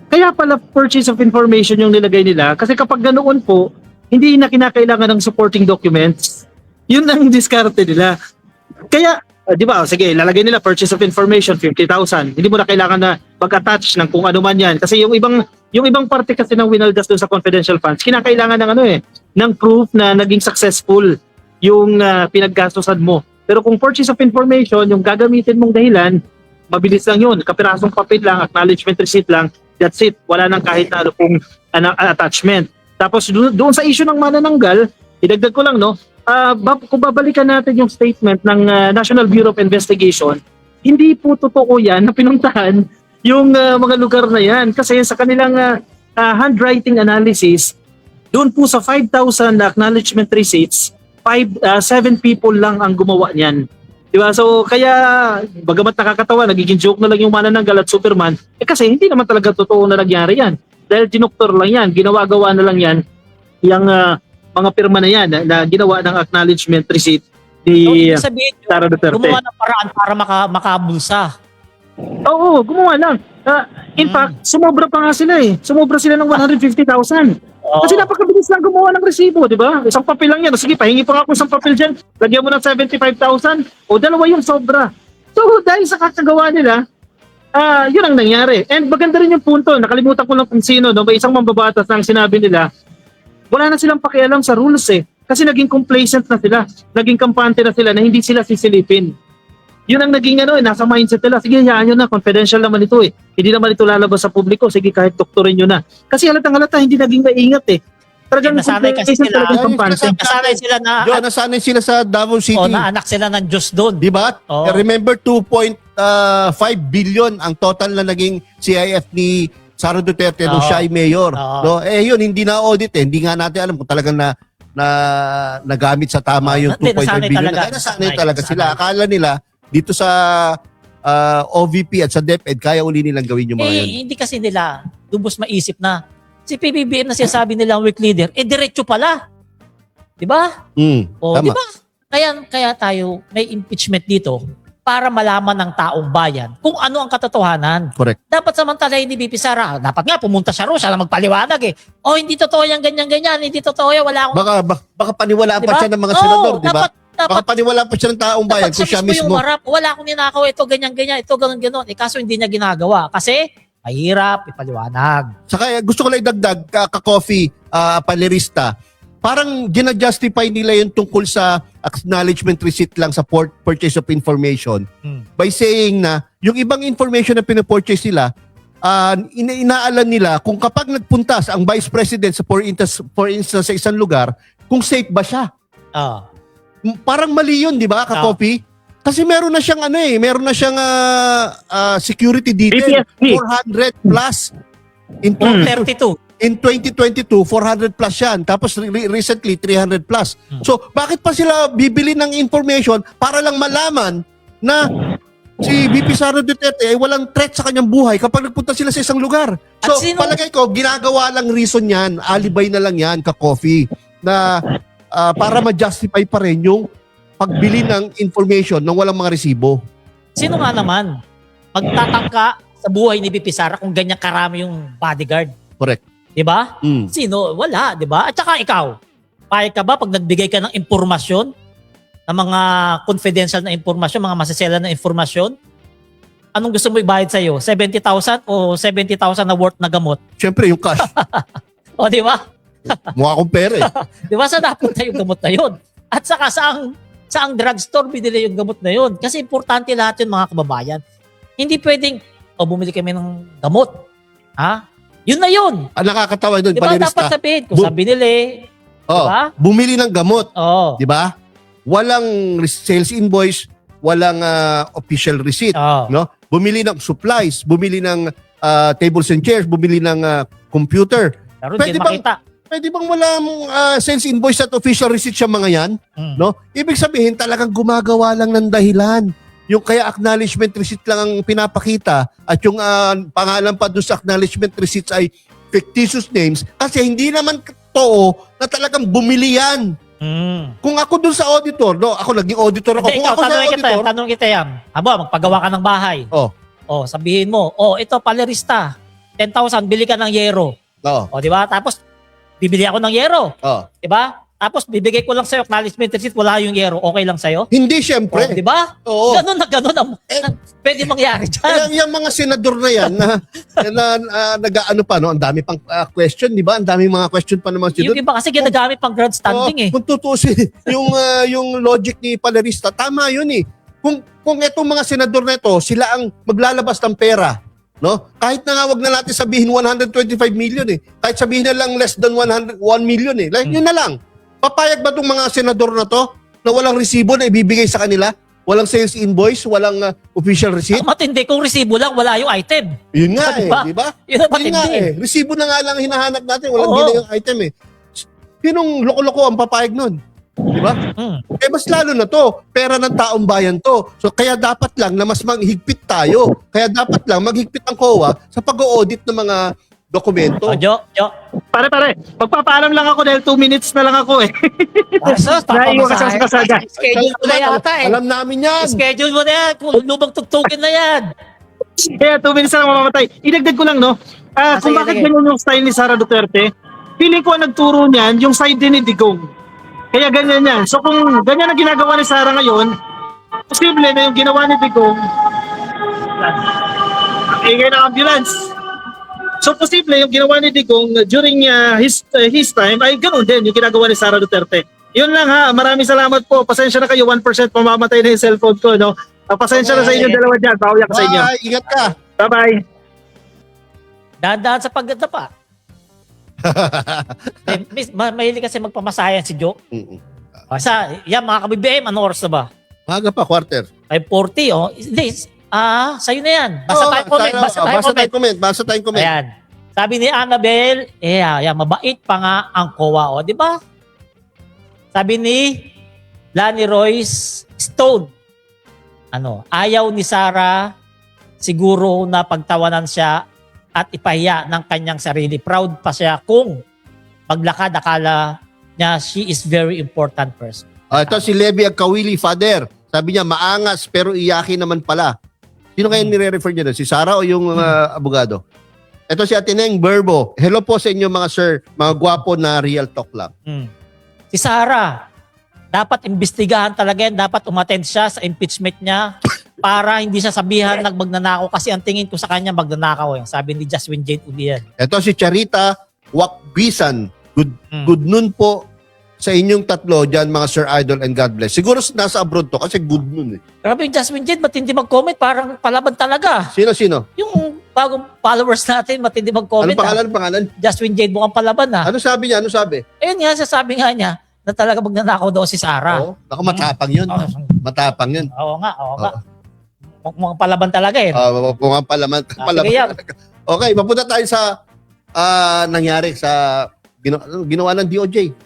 Kaya pala purchase of information yung nilagay nila kasi kapag ganoon po, hindi na kinakailangan ng supporting documents. Yun ang diskarte nila. Kaya, di ba, sige, lalagay nila purchase of information, 50,000. Hindi mo na kailangan na mag-attach ng kung ano man yan. Kasi yung ibang parte kasi ng winaldas doon sa confidential funds, kinakailangan ng ng proof na naging successful yung pinaggastosan mo. Pero kung purchase of information, yung gagamitin mong dahilan, mabilis lang yun. Kapirasong papel lang, acknowledgement receipt lang, that's it. Wala nang kahit na ano pong attachment. Tapos doon sa issue ng manananggal, idagdag ko lang, no? Kung babalikan natin yung statement ng National Bureau of Investigation, hindi po totoo yan na pinuntahan yung mga lugar na yan. Kasi sa kanilang handwriting analysis, doon po sa 5,000 acknowledgement receipts, 7 people lang ang gumawa niyan. Diba? So kaya bagamat nakakatawa, nagiging joke na lang yung manananggal at Superman, kasi hindi naman talaga totoo na nangyari yan. Dahil dinoktor lang yan, ginawa-gawa na lang yan, yung mga pirma na yan na ginawa ng acknowledgement receipt ni Ibig sabihin, Sara Duterte. gumawa ng paraan para makabulsa. Oo, gumawa lang. In fact, sumobra pa nga sila eh. Sumobra sila ng 150,000. Kasi napakabilis lang gumawa ng resibo, di ba? Isang papel lang yan. Sige, pahingi pa nga ako isang papel dyan. Lagyan mo ng 75,000 o dalawa yung sobra. So, dahil sa kakagawa nila, yun ang nangyari. And maganda rin yung punto. Nakalimutan ko lang kung sino. No? May isang mambabatas na ang sinabi nila, wala na silang pakialam sa rules eh. Kasi naging complacent na sila. Naging kampante na sila na hindi sila sisilipin. Yun ang naging nasa mindset nila. Sige, hayaan nyo na. Confidential naman ito eh. Hindi naman ito lalabas sa publiko. Sige, kahit doktorin nyo na. Kasi halatang-halata, hindi naging maingat eh. Talagang Nasanay kasi complacent sila. talagang kampante. Nasanay sila na, Nasanay sila sa Davao City. na anak sila ng Diyos doon. Di ba? Oo. Remember, 2.5 billion ang total na naging CIF ni Sara Duterte nung siya ay mayor. Oo. No? Yun, hindi na-audit eh. Hindi nga natin alam kung talagang nagamit sa tama yung 2.5 nasanay billion. talaga. Kaya nasanay talaga sila. Akala nila, dito sa OVP at sa DepEd, kaya uli nilang gawin yung mga yan. Hindi kasi nila lubos maisip na si PBBM na sinasabi nilang weak leader, diretso pala. Di ba? Tama. Di ba? Kaya tayo may impeachment dito para malaman ng taong bayan kung ano ang katotohanan. Correct. Dapat samantalahin ni BP Sara, dapat nga pumunta siya ro, siya lang magpaliwanag eh. Hindi totoo yan, ganyan, hindi totoo yan, wala akong... Baka paniwalaan pa Diba? siya ng mga senador, di ba? Dapat Baka paniwalaan pa siya ng taong bayan dapat kung siya mismo. yung marap, wala akong ninakaw, ito, ganyan, ito, ganon. Kaso hindi niya ginagawa kasi mahirap ipaliwanag. Saka gusto ko lang idagdag, ka-coffee, palerista, parang gina-justify nila yung tungkol sa acknowledgement receipt lang sa purchase of information by saying na yung ibang information na pinapurchase nila, inaalam nila kung kapag nagpunta ang vice president sa for instance sa isang lugar, kung safe ba siya. Parang mali yun, di ba, ka-copy? Kasi meron na siyang meron na siyang security detail, BPSP. 400 plus in 32. In 2022, 400 plus yan. Tapos recently, 300 plus. So, bakit pa sila bibili ng information para lang malaman na si VP Sara Duterte ay walang threat sa kanyang buhay kapag nagpunta sila sa isang lugar? So, palagay ko, ginagawa lang reason yan, alibay na lang yan, ka-coffee, na para ma-justify pa rin yung pagbili ng information ng walang mga resibo. Sino nga naman magtatangka sa buhay ni VP Sara kung ganyan karami yung bodyguard? Correct. 'Di ba? Mm. Sino? Wala, 'di ba? At saka ikaw, payag ka ba pag nagbigay ka ng impormasyon, ng mga confidential na impormasyon, mga masasela na impormasyon? Anong gusto mo ibayad sa'yo? 70,000 o 70,000 na worth na gamot? Siyempre, yung cash. O, di ba? Mukha akong pera eh. Di ba sa napunta yung gamot na yun? At saka saang drugstore binili yung gamot na yun? Kasi importante lahat yun, mga kababayan. Hindi pwedeng, bumili kami ng gamot. Ha? Yun na yun. Ang nakakatawa doon, Di ba dapat sabihin kung saan binili? Diba? Bumili ng gamot. Oo. Di ba? Walang sales invoice, walang official receipt. Oo. No? Bumili ng supplies, bumili ng tables and chairs, bumili ng computer. Pero Pwede hindi bang- makita. Pwede bang walang sales invoice at official receipt siya mga yan? No? Ibig sabihin talagang gumagawa lang ng dahilan. Yung kaya acknowledgement receipt lang ang pinapakita at yung pangalan pa doon sa acknowledgement receipts ay fictitious names kasi hindi naman totoo na talagang bumili yan. Kung ako doon sa auditor, no, ako naging auditor ako. Hindi, Kung ako sa auditor, tanong kita yan. Magpagawa ka ng bahay. Sabihin mo, ito palerista. 10,000, bili ka ng yero. Di ba? Tapos, bibili ako ng yero. Di ba? Tapos, bibigay ko lang sa'yo acknowledgement receipt, wala yung yero. Okay lang sa'yo? hindi syempre. Di ba? Oo. Ganun ang pwede mangyari dyan. Yung mga senador na yan na nag-ano pa, no? Ang dami pang question, di ba? Ang daming mga question pa naman Yung sila. iba kasi ginagamit pang grandstanding eh. Kung tutusin, yung logic ni Palerista, tama yun eh. Kung itong mga senador na ito, sila ang maglalabas ng pera, no? Kahit na nga wag na natin sabihin 125 million eh. Kahit sabihin na lang less than 1 million eh. Like, yun na lang. Papayag ba itong mga senador na to na walang resibo na ibibigay sa kanila? Walang sales invoice, walang official receipt? Ang matindi, kung resibo lang, wala yung item. Yun nga Diba? di ba? Yun ang Yun nga matindi. Resibo na nga lang hinahanap natin, walang Oo. bila yung item eh. Sinong loko-loko ang papayag nun? Di ba? Eh mas lalo na to, pera ng taong bayan to. So kaya dapat lang na mas maghigpit tayo. Kaya dapat lang maghigpit ang COA sa pag-audit ng mga dokumento. Jo. Pare, magpapaalam lang ako dahil 2 minutes na lang ako eh. Asos, Naiwan ka sa kasada. Schedule mo na yata eh. Alam namin yan. Schedule mo na yan. Kung lubang tugtugin na yan. Kaya 2 minutes na lang mamamatay. Idagdag ko lang, no? Kung sige, bakit sige. ganyan yung style ni Sara Duterte, feeling ko ang nagturo niyan, yung side din ni Digong. Kaya ganyan yan. So kung ganyan ang ginagawa ni Sara ngayon, posible na yung ginawa ni Digong, ang ingay ng ambulance. So posible yung ginawa ni Digong during his time ay ganoon din yung ginagawa ni Sara Duterte. Yun lang ha, maraming salamat po. Pasensya na kayo, 1% mamamatay na yung cellphone ko, no? Pasensya na sa inyo dalawa dyan. Pauyak sa inyo. Bye, ingat ka. Bye-bye. Dahan-dahan sa pagdadapa. Mahilig kasi magpamasayan si Joe. Yan mga kabibim, ano oras na ba? Maga pa, quarter. 5:40, oh. Hindi, sa'yo na yan. Basta tayo comment. Basta tayong comment. Ayan. Sabi ni Annabel, mabait pa nga ang COA, oh. Di ba? Sabi ni Lani Royce Stone, ayaw ni Sara siguro na pagtawanan siya at ipahiya ng kanyang sarili. Proud pa siya kung maglakad akala niya she is very important person. Ito si Levi Agkawili, father. Sabi niya, maangas pero iyakin naman pala. Sino kaya nire-refer niya doon? Si Sara o yung abogado? Ito si Ateneng Verbo. Hello po sa inyo mga sir, mga gwapo na real talk lang. Si Sara, dapat imbestigahan talaga yan. Dapat umattend siya sa impeachment niya para hindi siya sabihan magnanakaw kasi ang tingin ko sa kanya magnanakaw. Sabi ni Jaswin Jade Ulian. Ito si Charita Wakbisan. Good noon po sa inyong tatlo dyan mga Sir Idol and God bless. Siguro nasa abroad to kasi good noon eh. Grabe yung Jasmine Jade, matindi mag-comment. Parang palaban talaga. Sino? Yung bagong followers natin, matindi mag-comment. Anong pangalan? Jasmine Jade mukhang palaban ha. Ano sabi niya? Ayun nga, sasabi nga niya na talaga magnanakaw daw si Sara. Oo. Ako matapang yun. Matapang yun. Oo nga. Mukhang palaban talaga eh. Mukhang palaman. Sige yan. Okay, mapunta tayo sa nangyari sa ginawa ng DOJ.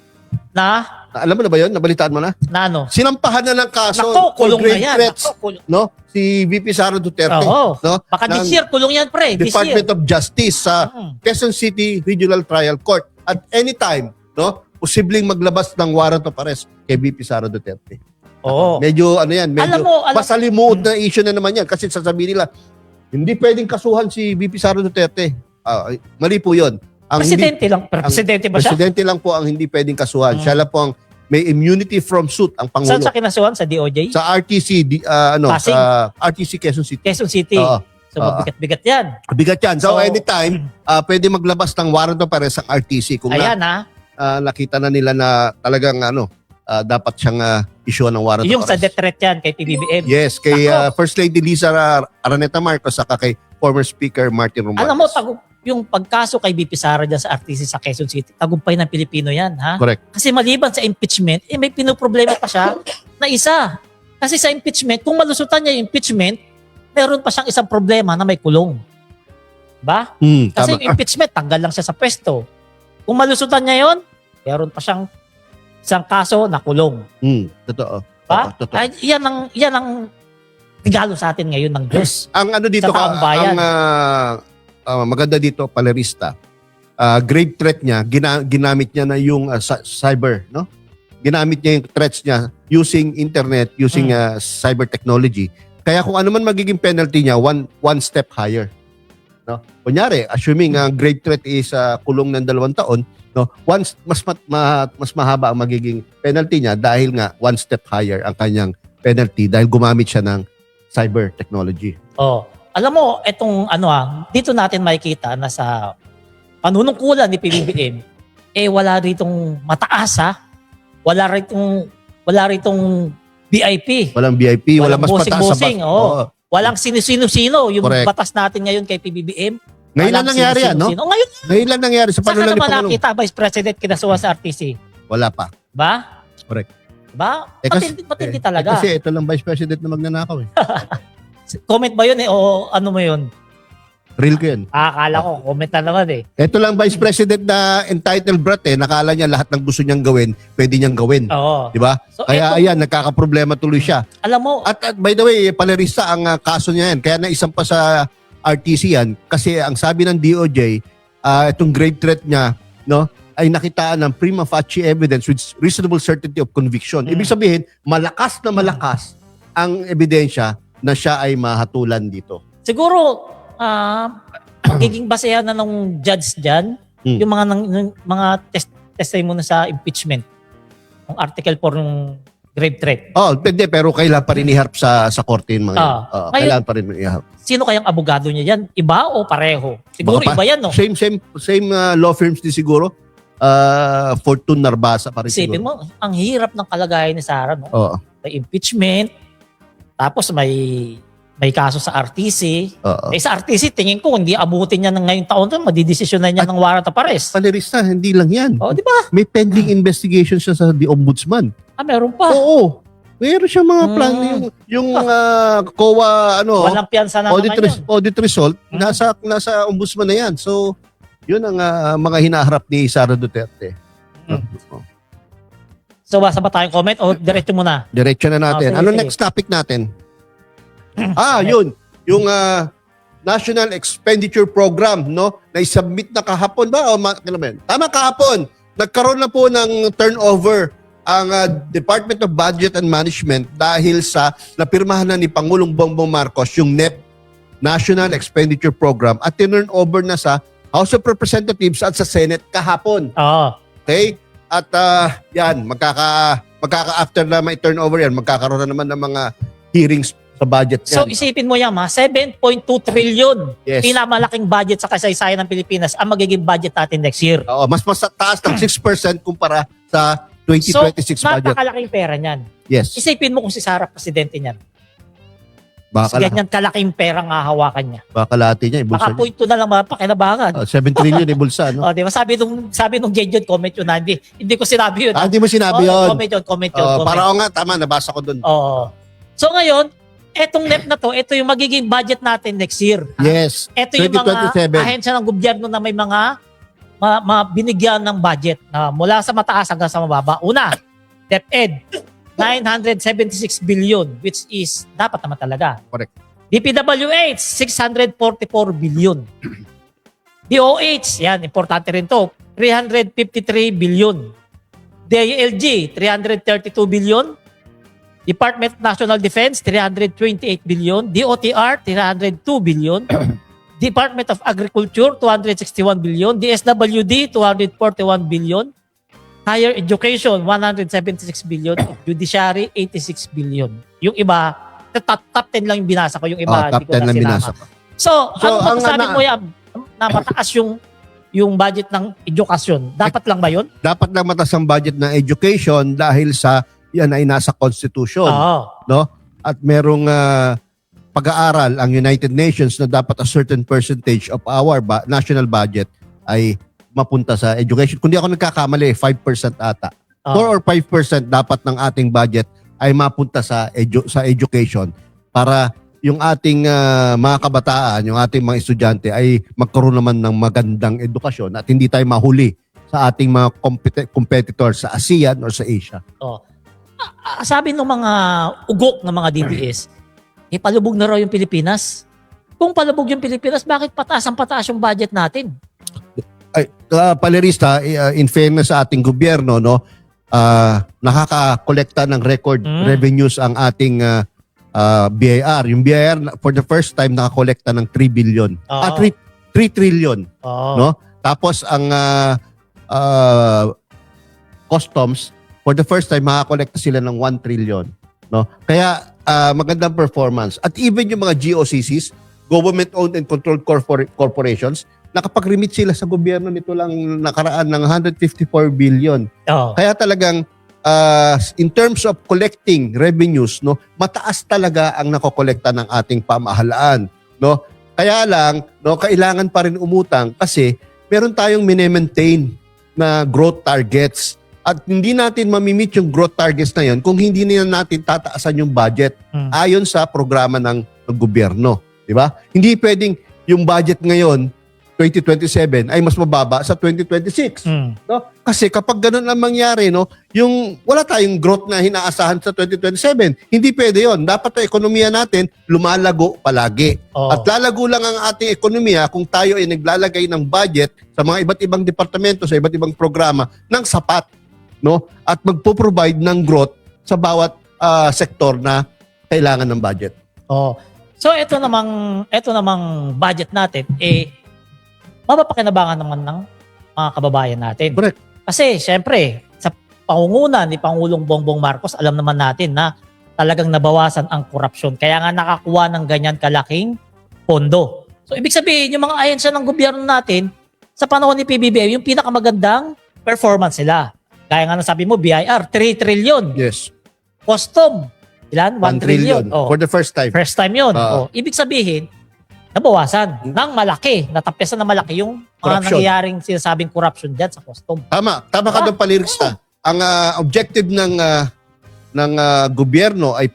Alam mo na ba yun? Nabalitaan mo na? Na ano? Sinampahan na ng kaso Nako, for kulong na grave yan. threats, Nako, kulong. no? Si VP Sara Duterte, Oo. no? Baka ng this year, kulong yan pre. This year. Department of Justice sa Quezon City Regional Trial Court. At anytime, no? Posibleng maglabas ng warrant of arrest kay VP Sara Duterte. Oo. Medyo ano yan, medyo Alam- masalimuot na issue na naman yan kasi sasabihin nila, hindi pwedeng kasuhan si VP Sara Duterte. Mali po yun. Presidente lang. Presidente ba siya? Presidente lang po ang hindi pwedeng kasuhan. Siya lang po ang may immunity from suit ang Pangulo. Saan sa kinasuhan? Sa DOJ? Sa RTC, Pasig? sa RTC Quezon City. Quezon City. Oo. So, mabigat-bigat yan. Bigat yan. So, So, anytime, pwede maglabas ng warrant of arrest ang RTC kung Ayan ha. nakita na nila na talagang dapat siyang issue ng warrant Yung of sa arrest. death threat yan kay PBBM. Yes, kay Ako. First Lady Liza Araneta Marcos saka kay former Speaker Martin Romualdez. Alam mo, yung pagkaso kay BP Sara dyan sa RTC sa Quezon City, tagumpay ng Pilipino yan, ha? Correct. Kasi maliban sa impeachment, may pinoproblema pa siya na isa. Kasi sa impeachment, kung malusutan niya yung impeachment, meron pa siyang isang problema na may kulong. Ba? Kasi Tama. yung impeachment, tanggal lang siya sa pwesto. Kung malusutan niya yon, meron pa siyang isang kaso na kulong. Totoo. Ba? Oo, totoo. Ay, yan ang regalo sa atin ngayon ng Diyos. Ang ano dito, Sa taong bayan. maganda dito, Palerista, grave threat niya, ginamit niya na yung cyber, no? Ginamit niya yung threats niya using internet, using cyber technology. Kaya kung ano man magiging penalty niya, one step higher. No? Kunyari, assuming grave threat is kulong ng 2 taon, no? Mas mahaba ang magiging penalty niya dahil nga one step higher ang kanyang penalty dahil gumamit siya ng cyber technology. Oh, alam mo, etong dito natin makikita na sa panunungkulan ni PBBM, wala ritong mataas wala ritong VIP. Walang VIP, walang mas mataas sa bossing-bossing, Oo. Walang sino-sino yung Correct. batas natin ngayon kay PBBM. Ngayon lang nangyari yan, no? Sino-sino. Ngayon, Ngayon lang nangyari sa saan ka panulan ni naman Pangulong. nakita Vice President kinasuha sa RTC? Wala pa. Ba? Correct. Ba? Kasi- Matindi talaga. Kasi ito lang Vice President na magnanakaw eh. Comment ba yun o ano mo yun? Real ko yan. Akala ko, comment na naman eh. Ito lang Vice President na entitled brat eh. Nakala niya lahat ng gusto niyang gawin, pwede niyang gawin. Oo. Di ba? So, Kaya ayan, nagkakaproblema tuloy siya. alam mo, At by the way, Palerista ang kaso niya yan. Kaya naisang pa sa RTC yan. Kasi ang sabi ng DOJ, itong grave threat niya, no, ay nakitaan ng prima facie evidence with reasonable certainty of conviction. Ibig sabihin, malakas na malakas ang ebidensya na siya ay mahatulan dito. siguro, magiging basehan na ng judge dyan, yung mga testimony sa impeachment. Yung article 4 ng grave threat. Oh, pwede, pero kailangan pa rin iharap sa korte yung mga yan. Ngayon- Kailangan pa rin iharap. Sino kayang abogado niya yan? Iba o pareho? Siguro Baka pa- iba yan, no? Same law firms din siguro. Fortune Narbasa pa rin Isipin siguro. mo, ang hirap ng kalagayan ni Sara, no? Oo. May impeachment, tapos may kaso sa RTC. Oo. Sa RTC, tingin ko, hindi abutin niya ng ngayong taon to, madidesisyonan niya ng warrant of arrest. Palerista, hindi lang yan. O, di ba? May pending investigation siya sa the Ombudsman. Meron pa. Oo. Meron siya mga plan. Yung COA, Walang piyansa na naman yun. audit result, nasa Ombudsman na yan. So, yun ang mga hinaharap ni Sara Duterte. So, basa ba tayong comment o diretso muna? Diretso na natin. Sige, Ano sige. next topic natin? Yun. Yung National Expenditure Program, no? Na isubmit na kahapon ba? Tama, kahapon. Nagkaroon na po ng turnover ang Department of Budget and Management dahil sa napirmahan na ni Pangulong Bongbong Marcos yung NEP, National Expenditure Program, at tinurn over na sa House of Representatives at sa Senate kahapon. Oo. Okay? At yan, magkaka-after na may turnover yan, magkakaroon na naman ng mga hearings sa budget yan. So, isipin mo yan, 7.2 trillion. Yes. Pinamalaking budget sa kasaysayan ng Pilipinas ang magiging budget natin next year. Oo, mas taas ng 6% kumpara sa 2026 So, budget. napakalaking pera niyan. Yes. Isipin mo kung si Sara presidente niyan. Baka, Ganyan kalaking pera nga hawakan niya. baka lahat niya, ibulsa Baka niya. point to na lang mapakinabangan. 7 trillion ibulsa, no? O, di ba? Sabi nung J.J. comment yun, hindi ko sinabi yun. Hindi mo sinabi yun. Comment yun. Para nga, tama, nabasa ko dun. Oo. So ngayon, etong NEP na to, ito yung magiging budget natin next year. Yes. Ito yung mga 2027. ahensya ng gobyerno na may mga binigyan ng budget na mula sa mataas hanggang sa mababa. Una, DepEd, 976 billion, which is dapat naman talaga. Correct. DPWH, 644 billion. DOH, yan, importante rin to, 353 billion. DILG, 332 billion. Department of National Defense, 328 billion. DOTR, 302 billion. Department of Agriculture, 261 billion. DSWD, 241 billion. Higher Education, 176 billion. Judiciary, 86 billion. Yung iba, top 10 lang yung binasa ko. Yung iba, Top hindi ko 10 na lang sinama. binasa ko. So ano ang masasabi mo yan? Na mataas yung budget ng edukasyon. Dapat lang ba yun? Dapat lang mataas ang budget ng education dahil sa yan ay nasa constitution, Oo. no? At merong pag-aaral ang United Nations na dapat a certain percentage of our national budget ay mapunta sa education. Kung di ako nagkakamali, 5% ata. 4 or 5% dapat ng ating budget ay mapunta sa education para yung ating mga kabataan, yung ating mga estudyante ay magkaroon naman ng magandang edukasyon at hindi tayo mahuli sa ating mga competitors sa ASEAN or sa Asia. Sabi ng mga ugok ng mga DDS, palubog na raw yung Pilipinas. Kung palubog yung Pilipinas, bakit pataas yung budget natin? Ay, Palerista, in fairness sa ating gobyerno, no, nakaka-kolekta ng record revenues ang ating BIR. Yung BIR, for the first time, nakakolekta ng 3 billion. 3 trillion. No? Tapos, ang customs, for the first time, makakolekta sila ng 1 trillion. No? Kaya, magandang performance. At even yung mga GOCCs, government-owned and controlled corporations, nakapag-remit sila sa gobyerno nito lang nakaraan ng 154 billion. Kaya talagang in terms of collecting revenues, no, mataas talaga ang nakokolekta ng ating pamahalaan, no? Kaya lang, no, kailangan pa rin umutang kasi meron tayong mini-maintain na growth targets at hindi natin mamimit yung growth targets na yon kung hindi na natin tataasan yung budget ayon sa programa ng gobyerno, di ba? Hindi pwedeng yung budget ngayon 2027 ay mas mababa sa 2026. No? Kasi kapag ganun ang mangyari, no, yung wala tayong growth na hinaasahan sa 2027, hindi pwede yon. Dapat ang ekonomiya natin lumalago palagi. At lalago lang ang ating ekonomiya kung tayo ay naglalagay ng budget sa mga iba't ibang departamento, sa iba't ibang programa ng sapat, no? At magpo-provide ng growth sa bawat sektor na kailangan ng budget. So ito namang budget natin mapapakinabangan naman ng mga kababayan natin. Correct. Kasi syempre, sa pangunguna ni Pangulong Bongbong Marcos, alam naman natin na talagang nabawasan ang korupsyon. Kaya nga nakakuha ng ganyan kalaking pondo. So ibig sabihin, yung mga ahensya ng gobyerno natin, sa panahon ni PBBM, yung pinakamagandang performance nila. Kaya nga nasabi mo, BIR, 3 trillion. Yes. Custom, ilan? 1 trillion. For the first time. First time yun. Ibig sabihin, nabawasan ng malaki, natapyasan ng malaki yung mga nangyayaring sinasabing corruption dyan sa custom. Tama ka doon, Palirista. Ang objective ng gobyerno ay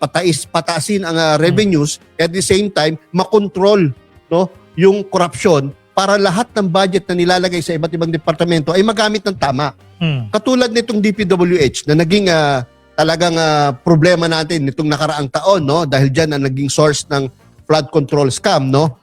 pataasin ang revenues at the same time makontrol, no, yung corruption para lahat ng budget na nilalagay sa iba't ibang departamento ay magamit ng tama. Katulad nitong DPWH na naging talagang problema natin nitong nakaraang taon, no, dahil diyan ang naging source ng flood control scam, no.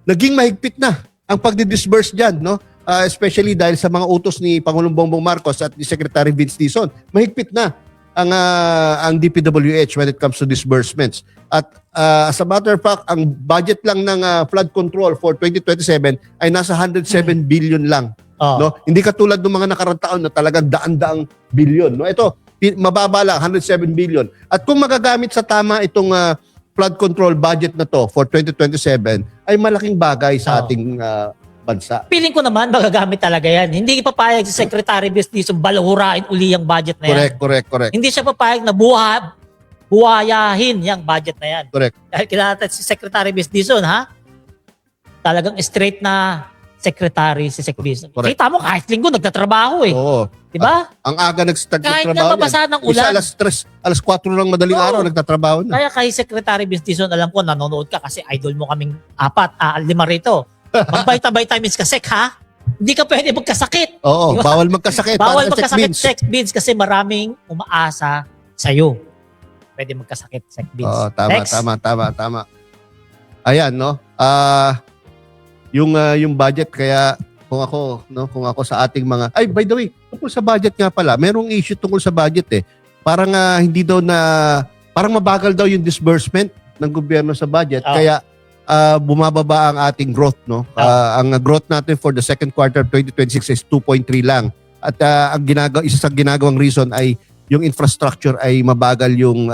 Naging mahigpit na ang pagdi-disburse diyan, no? Especially dahil sa mga utos ni Pangulong Bongbong Marcos at ni Secretary Vince Dizon. Mahigpit na ang DPWH when it comes to disbursements. At as a matter of fact, ang budget lang ng flood control for 2027 ay nasa 107 billion lang. No? Hindi katulad ng mga nakaraang taon na talagang daan-daang billion, no? Ito, mababa lang, 107 billion. At kung magagamit sa tama itong flood control budget na to for 2027 ay malaking bagay sa ating bansa. Feeling ko naman magagamit talaga yan. Hindi papayag si Secretary Dizon balahurain uli yung budget na yan. Correct. Hindi siya papayag na buhayahin yung budget na yan. Correct. Dahil kilala natin si Secretary Dizon, ha? Talagang straight na secretary si Sec Dizon. Kita mo kahit linggo nagtatrabaho eh. Oo. Diba? Ang aga nagtatrabaho. Kahit na mabasa ng ulan. Isa alas 4 ng madaling araw nagtatrabaho na. Kaya kay Secretary Dizon, alam ko nanonood ka kasi idol mo kaming 5 rito. Mag-vitamins ka, Sec, ha? Hindi ka pwede magkasakit. Oo, diba? bawal magkasakit. Bawal magkasakit, Sec Beans, kasi maraming umaasa sa'yo. Pwede magkasakit, Sec Beans. Oo, tama. Ayan, no? Yung budget, kaya kung ako sa ating mga... Ay, by the way, tungkol sa budget nga pala, merong issue tungkol sa budget eh. parang hindi daw parang mabagal daw yung disbursement ng gobyerno sa budget. Oh. Kaya bumababa ang ating growth, no? Ang growth natin for the second quarter of 2026 is 2.3 lang. At isa sa ginagawang reason ay yung infrastructure ay mabagal yung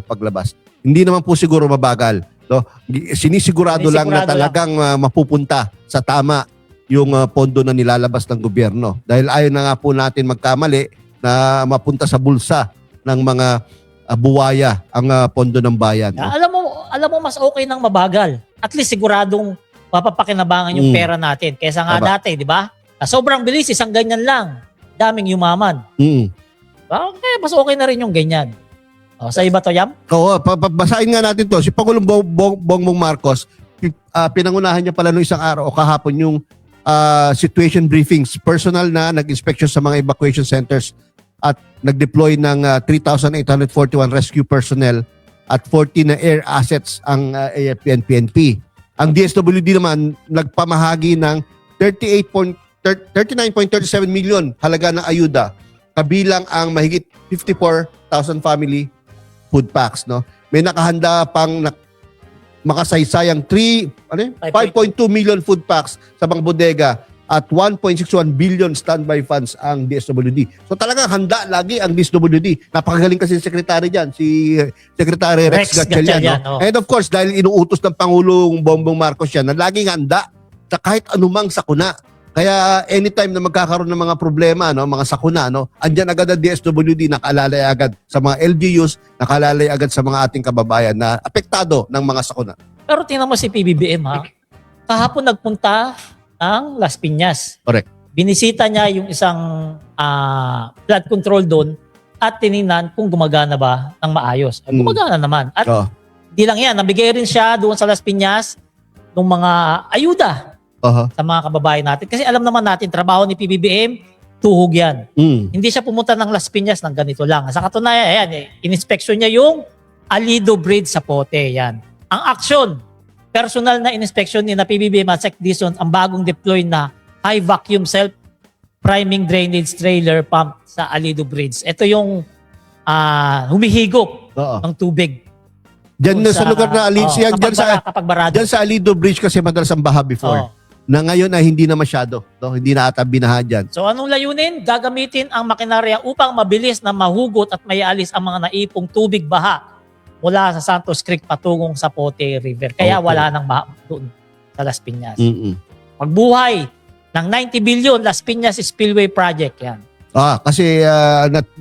paglabas. Hindi naman po siguro mabagal, no? Sinisigurado lang na talagang mapupunta sa tama yung pondo na nilalabas ng gobyerno. Dahil ayaw na nga po natin magkamali na mapunta sa bulsa ng mga buwaya ang pondo ng bayan. No? Alam mo mas okay nang mabagal. At least siguradong mapapakinabangan yung pera natin. Kaysa nga dati, di ba? Sobrang bilis, isang ganyan lang. Daming yumaman. Okay, mas okay na rin yung ganyan. Sa iba to, Yam? Oo, basahin nga natin to. Si Pangulong Bongbong Marcos, pinangunahan niya pala noong isang araw o kahapon yung situation briefings. Personal na nag-inspection sa mga evacuation centers at nag-deploy ng 3,841 rescue personnel at 40 na air assets ang AFP and PNP. Ang DSWD naman nagpamahagi ng 39.37 million halaga ng ayuda, kabilang ang mahigit 54,000 family food packs, no? May nakahanda pang makasaysayang 5.2 million food packs sa mga bodega at 1.61 billion standby funds ang DSWD. So talagang handa lagi ang DSWD. Napakagaling kasi si Secretary diyan, si Secretary Rex Gatchalian. No? And of course, dahil inuutos ng Pangulong Bongbong Marcos yan na laging handa sa kahit anumang sakuna. Kaya anytime na magkakaroon ng mga problema, no, mga sakuna, no, andyan agad ang DSWD, nakalalay agad sa mga LGUs, nakalalay agad sa mga ating kababayan na apektado ng mga sakuna. Pero tingnan mo si PBBM, ha? Kahapon nagpunta ng Las Piñas. Correct. Binisita niya yung isang flood control doon at tiningnan kung gumagana ba ng maayos. Gumagana naman. At di lang yan, nabigay rin siya doon sa Las Piñas ng mga ayuda sa mga kababayan natin. Kasi alam naman natin, trabaho ni PBBM, tuhog yan. Hindi siya pumunta ng Las Piñas ng ganito lang. Sa katunayan, ayan, in-inspection niya yung Alido Bridge sa Pote. Yan. Ang action, personal na inspection ni na PBBM at Sec Dizon ang bagong deploy na high vacuum self-priming drainage trailer pump sa Alido Bridge. Ito yung humihigop ng tubig. Diyan sa lugar na Alido, diyan sa Alido Bridge kasi madalas ang baha before. Na ngayon ay hindi na masyado, no? Hindi na ata binaha dyan. So anong layunin? Gagamitin ang makinarya upang mabilis na mahugot at maialis ang mga naipong tubig baha mula sa Santos Creek patungong sa Pote River. Kaya wala nang baha doon sa Las Piñas. Magbuhay ng 90 billion Las Piñas Spillway Project yan. Kasi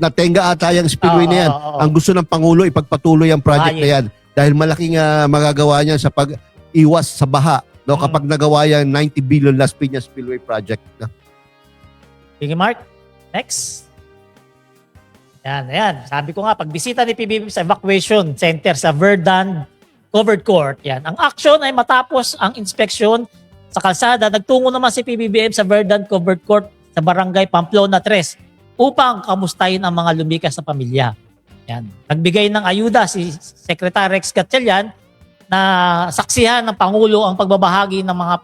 natenga ata yung spillway na yan. Ang gusto ng Pangulo ipagpatuloy ang project na yan dahil malaking magagawa niya sa pag-iwas sa baha. No, kapag nagawa yung 90 billion Las Piñas Spillway Project. No? Sige, Mark. Next. Yan. Sabi ko nga, pagbisita ni PBBM sa evacuation center sa Verdun Covered Court, yan. Ang action ay matapos ang inspeksyon sa kalsada. Nagtungo naman si PBBM sa Verdun Covered Court sa Barangay Pamplona 3 upang kamustahin ang mga lumikas na pamilya. Yan. Nagbigay ng ayuda si Secretary Rex Gatchalian na saksihan ng Pangulo ang pagbabahagi ng mga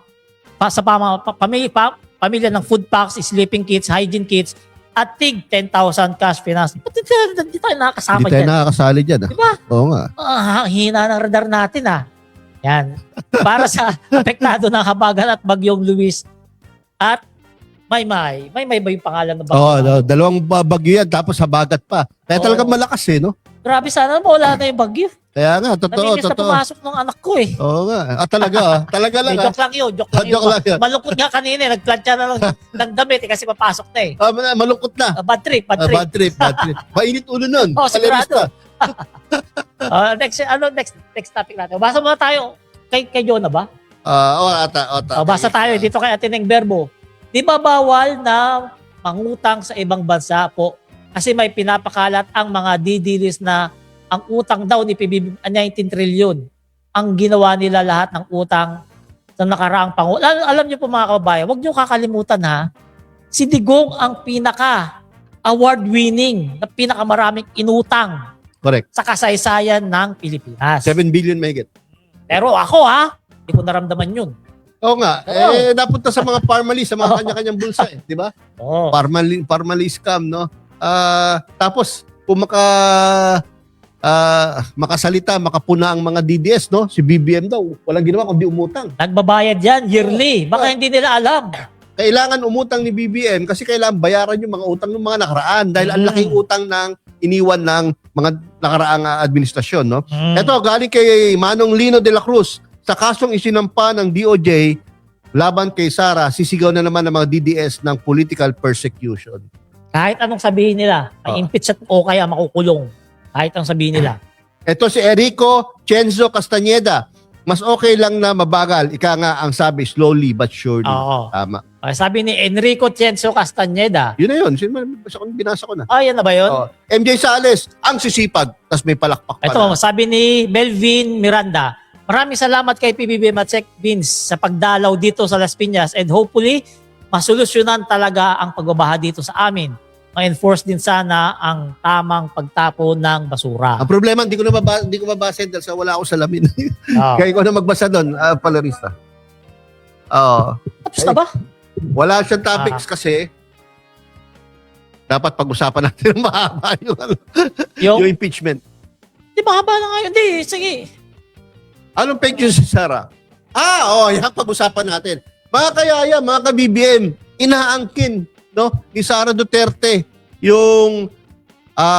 pamilya ng food packs, sleeping kits, hygiene kits, at tig 10,000 cash finance. Hindi tayo nakakasama dyan. Hindi tayo nakakasali dyan. Diba? Oo nga. Hina ng radar natin Yan. Para sa apektado ng habagat at bagyong Luis at Maymay. Maymay ba yung pangalan ng bagyo? Dalawang bagyo yan tapos habagat pa. Kaya talagang malakas no? Grabe, sana wala na yung bagyo. Kaya nga, totoo. Naminis na pumasok ng anak ko Oo nga. Talaga. Talaga lang. Joke lang yun. Joke lang yun. Malungkot nga kanina. Nagplantya na lang ng damit kasi papasok na malungkot na. Bad trip. Bad trip. Mainit ulo nun. Sigurado. Next topic natin. Basa muna tayo. Kay Jonah ba? Basa tayo dito kay Ateneng Verbo. Di ba bawal na mangutang sa ibang bansa po? Kasi may pinapakalat ang mga didilis na ang utang daw ni PBBM 19 trillion. Ang ginawa nila lahat ng utang sa nakaraang Pangulo. Alam niyo po mga kababayan, huwag niyo kakalimutan si Digong ang pinaka award-winning na pinakamaraming inutang. Correct. Sa kasaysayan ng Pilipinas. 7 billion may get. Pero ako hindi ko naramdaman yun. Oo nga. Napunta sa mga parmali, sa mga kanya-kanyang bulsa di ba? Parmali scam, no? Tapos, kung makasalita, makapuna ang mga DDS, no? Si BBM daw, walang ginawa kundi umutang. Nagbabayad yan yearly. Baka hindi nila alam. Kailangan umutang ni BBM kasi kailangan bayaran yung mga utang ng mga nakaraan dahil ang laking utang ng iniwan ng mga nakaraang administrasyon, no? Ito, galing kay Manong Lino de la Cruz. Sa kasong isinampa ng DOJ laban kay Sara, sisigaw na naman ng mga DDS ng political persecution. Kahit anong sabihin nila, ay impeach at o kaya makukulong. Kahit anong sabihin nila. Ito si Erico Chenzo Castañeda. Mas okay lang na mabagal. Ika nga ang sabi, slowly but surely. Oo. Tama. Sabi ni Enrico Chenzo Castañeda. Yun na yun. Binasa ko na. Yan na ba yun? Oh, MJ Sales, ang sisipag. Tapos may palakpak pala. Ito, sabi ni Melvin Miranda, maraming salamat kay PBBM at Sec Beans sa pagdalaw dito sa Las Piñas and hopefully masolusyonan talaga ang pagbabaha dito sa amin. Ma-enforce din sana ang tamang pagtapo ng basura. Ang problema, hindi ko mabasa dahil sa wala ako salamin. Oh. Kaya ikaw na magbasa doon, Palarista. Tapos na ba? Wala siyang topics kasi dapat pag-usapan natin ng mahaba yung impeachment. Di ba haba na ngayon? Di, sige. Anong page yun si Sara? Yan pag-usapan natin. Mga kayaya, mga ka-BBM, inaangkin, no, ni Sara Duterte yung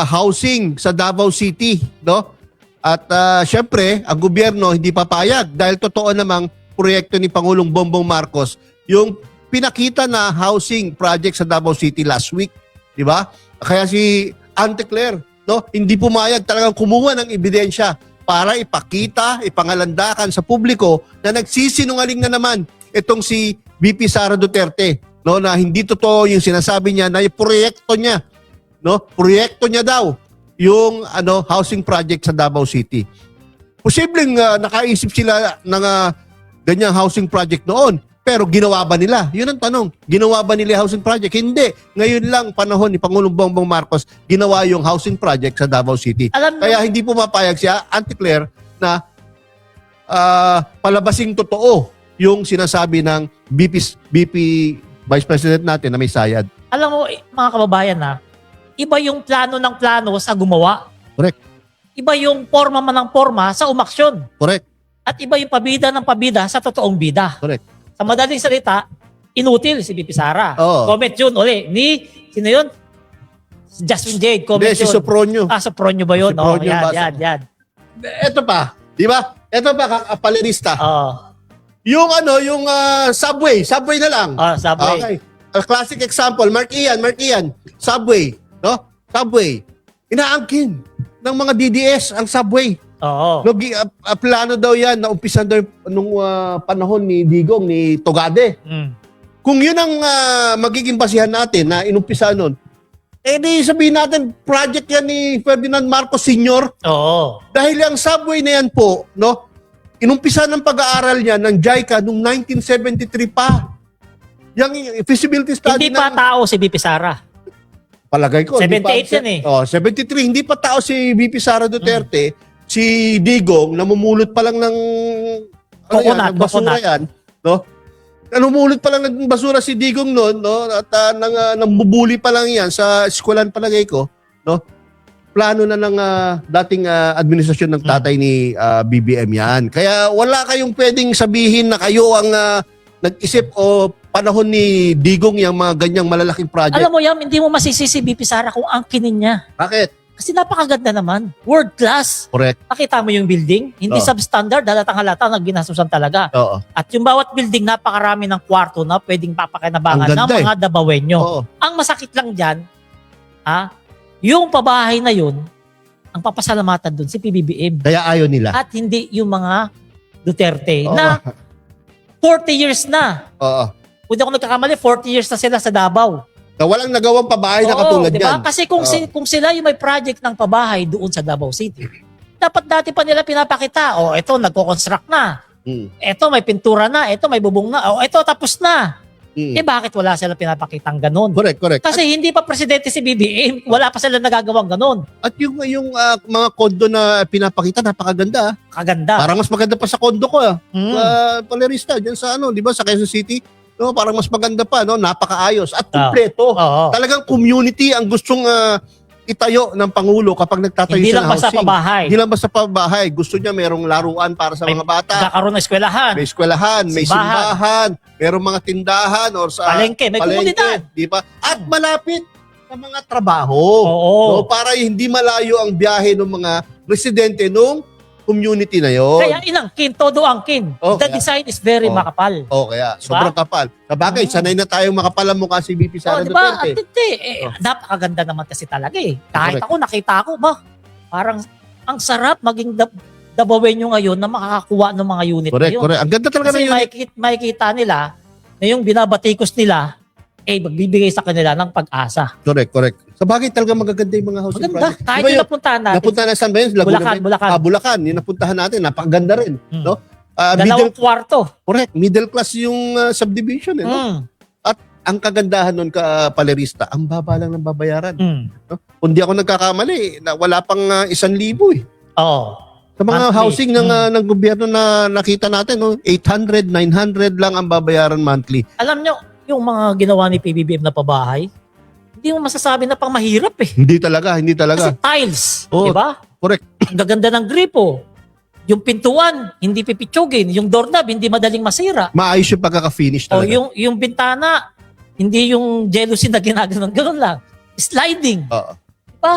housing sa Davao City, no? At syempre, ang gobyerno hindi papayag dahil totoo namang proyekto ni Pangulong Bongbong Marcos yung pinakita na housing project sa Davao City last week, di ba? Kaya si Auntie Claire, no, hindi pumayag, talagang kumuha ng ebidensya para ipakita, ipangalandakan sa publiko na nagsisinungaling na naman itong si VP Sara Duterte, no, na hindi totoo yung sinasabi niya na yung proyekto niya, no, proyekto niya daw yung housing project sa Davao City. Posibleng nakaisip sila ng ganyang housing project noon, pero ginawa ba nila? Yun ang tanong. Ginawa ba nila housing project? Hindi. Ngayon lang panahon ni Pangulong Bongbong Marcos ginawa yung housing project sa Davao City. Kaya hindi pumapayag siya, Auntie Claire, na palabasing totoo yung sinasabi ng VP Vice President natin na may sayad. Alam mo, mga kababayan iba yung plano ng plano sa gumawa. Correct. Iba yung forma man ng forma sa umaksyon. Correct. At iba yung pabida ng pabida sa totoong bida. Correct. Sa madaling salita, inutil si VP Sara. Oo. Comment yun uli. Sino yun? Si Jasmine Jade. Comment Hindi, si yun. Sopronio. Sopronio ba yun? Si Sopronio Yan. Ito pa, di ba? Ito pa, kapalinista. Yung subway na lang. Subway. Okay. A classic example, Mark Ian, subway, no? Subway. Inaangkin ng mga DDS ang subway. Oo. Plano daw yan na umpisan daw nung panahon ni Digong, ni Togade. Kung yun ang magiging basihan natin na inumpisa nun, di sabihin natin, project yan ni Ferdinand Marcos Sr. Oo. Dahil ang subway na yan po, no, inumpisa ng pag-aaral niya ng JICA noong 1973 pa. Yung feasibility study Hindi pa tao si VP Sara. Palagay ko. 78 yan eh. 73. Hindi pa tao si VP Sara Duterte. Si Digong, namumulot pa lang ng basura yan. No? Namumulot pa lang ng basura si Digong noon. No? At nambubuli pa lang yan sa eskwelahan palagay ko. No? Plano na ng dating administrasyon ng tatay ni BBM yan. Kaya wala kayong pwedeng sabihin na kayo ang nag-isip o panahon ni Digong yung mga ganyang malalaking project. Alam mo yan, hindi mo masisisi VP Sara kung angkinin niya. Bakit? Kasi napakaganda naman. World class. Correct. Nakita mo yung building? Hindi substandard, halatang halata na ginasusan talaga. Oo. At yung bawat building, napakarami ng kwarto na pwedeng papakinabangan ng mga Dabawenyo. Oo. Ang masakit lang dyan, yung pabahay na yun, ang papasalamatan dun si PBBM. Kaya ayaw nila. At hindi yung mga Duterte Oo. na 40 years na. Oo. Kung di ako nagkakamali, 40 years na sila sa Davao. Na walang nagawang pabahay na katulad diba? yan. Kasi kung sila yung may project ng pabahay doon sa Davao City, dapat dati pa nila pinapakita, ito nagko-construct na. Ito may pintura na, ito may bubong na, ito tapos na. Bakit wala sila pinapakitang ganun? Correct. Kasi hindi pa presidente si BBM, wala pa sila nagagawang ganun. At yung mga kondo na pinapakita, napakaganda. Kaganda. Parang mas maganda pa sa kondo ko. Palerista, dyan sa di ba, sa Quezon City. No, parang mas maganda pa, no? Napakaayos at kumpleto. Talagang community ang gustong itayo ng Pangulo kapag nagtatayo Hindi siya lang ng basta housing. pabahay. Hindi lang basta pabahay. Gusto niya merong laruan para sa May mga bata. Magkakaroon ng eskwelahan. May eskwelahan, may simbahan, merong mga tindahan or sa Palengke, may komunidad. di ba? At malapit sa mga trabaho. Oo. No, para hindi malayo ang biyahe ng mga residente nung community na yon. Kaya inangkin, todo angkin. Oh, The kaya- design is very Oh. makapal. Kaya sobrang kapal. Sabagay, sanay na tayong makapal ang mukha si VP Sara Oh, di ba? At Duterte. hindi, Oh. napakaganda naman kasi talaga eh. Kahit Correct. ako, nakita ko ba, parang ang sarap maging Dabawin nyo ngayon na makakakuha ng mga unit Correct, ngayon. correct. Ang ganda talaga Kasi ng unit. makikita nila na yung binabatikos nila, magbibigay sa kanila ng pag-asa. Correct, correct. Sabagay talaga magaganda yung mga housing Maganda. projects. Kahit Diba yung napuntahan natin. napunta na saan ba yun? Laguna ba yun? Bulacan. Bulacan. Yung napuntahan natin, napakaganda rin. Mm. No? Dalawang kwarto. Correct. Middle class yung subdivision. Eh, no? Mm. Ang kagandahan nun palerista, ang baba lang ng babayaran. Mm. Kung di ako nagkakamali, wala pang 1,000 eh. Oo. Sa mga Monthly. housing ng gobyerno na nakita natin, no? 800, 900 lang ang babayaran monthly. Alam nyo, yung mga ginawa ni PBBM na pabahay, hindi mo masasabi na pang mahirap eh. Hindi talaga. Kasi tiles, Oo, di ba? correct. Ang gaganda ng gripo. Yung pintuan, hindi pipitsugin. Yung doorknob, hindi madaling masira. Maayos yung pagkaka-finish O talaga. yung bintana, hindi yung jealousy na ginaganon. Ganun lang. Sliding. Oo. Diba?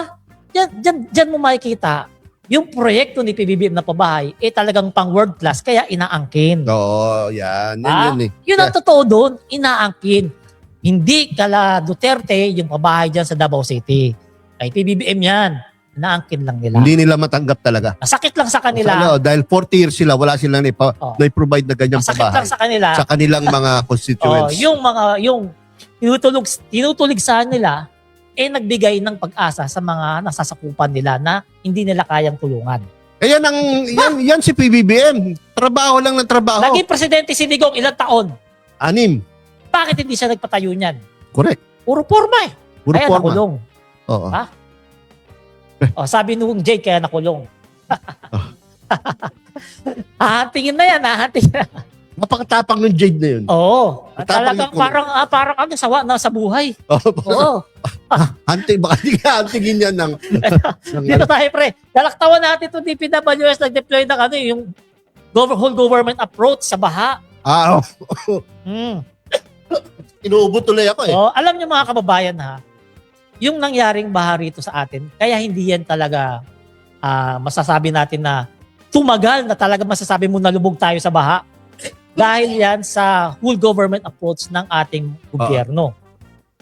Diyan mo makikita yung proyekto ni PBBM na pabahay talagang pang world class kaya inaangkin. Oo, yan. Yan Ah, yun eh. Yun ang totoo doon, inaangkin. Hindi kala Duterte yung pabahay dyan sa Davao City. Kay PBBM yan. Inaangkin lang nila. Hindi nila matanggap talaga. Masakit lang sa kanila. Dahil 40 years sila, wala silang na-provide na ganyang Masakit lang pabahay sa kanila. sa kanilang mga Oh, constituents. yung tinutuligsahan nila nagbigay ng pag-asa sa mga nasasakupan nila na hindi nila kayang tulungan. Ayan yan si PBBM. Trabaho lang ng trabaho. Naging presidente si Digong ilang taon. 6. Bakit hindi siya nagpatayo niyan? Correct. Puro forma eh. Puro Kaya forma. nakulong. Oo. Ha? Sabi nung Jake, kaya nakulong. Hahantingin na yan, hahantingin na. Napakatapang ng Jade na yun. Oo. Matapang Talagang na parang sawa na sa buhay. Oo. Oo. Baka di ka antigin yan ng Dito tayo pre. Dalaktawan natin itong DPWS nag-deploy ng yung whole government approach sa baha. Mm. Inuubo tuloy ako eh. Oh, alam niyo mga kababayan yung nangyaring baha rito sa atin, kaya hindi yan talaga masasabi natin na tumagal na talaga masasabi mo na lubog tayo sa baha. Dahil yan sa whole government approach ng ating gobyerno.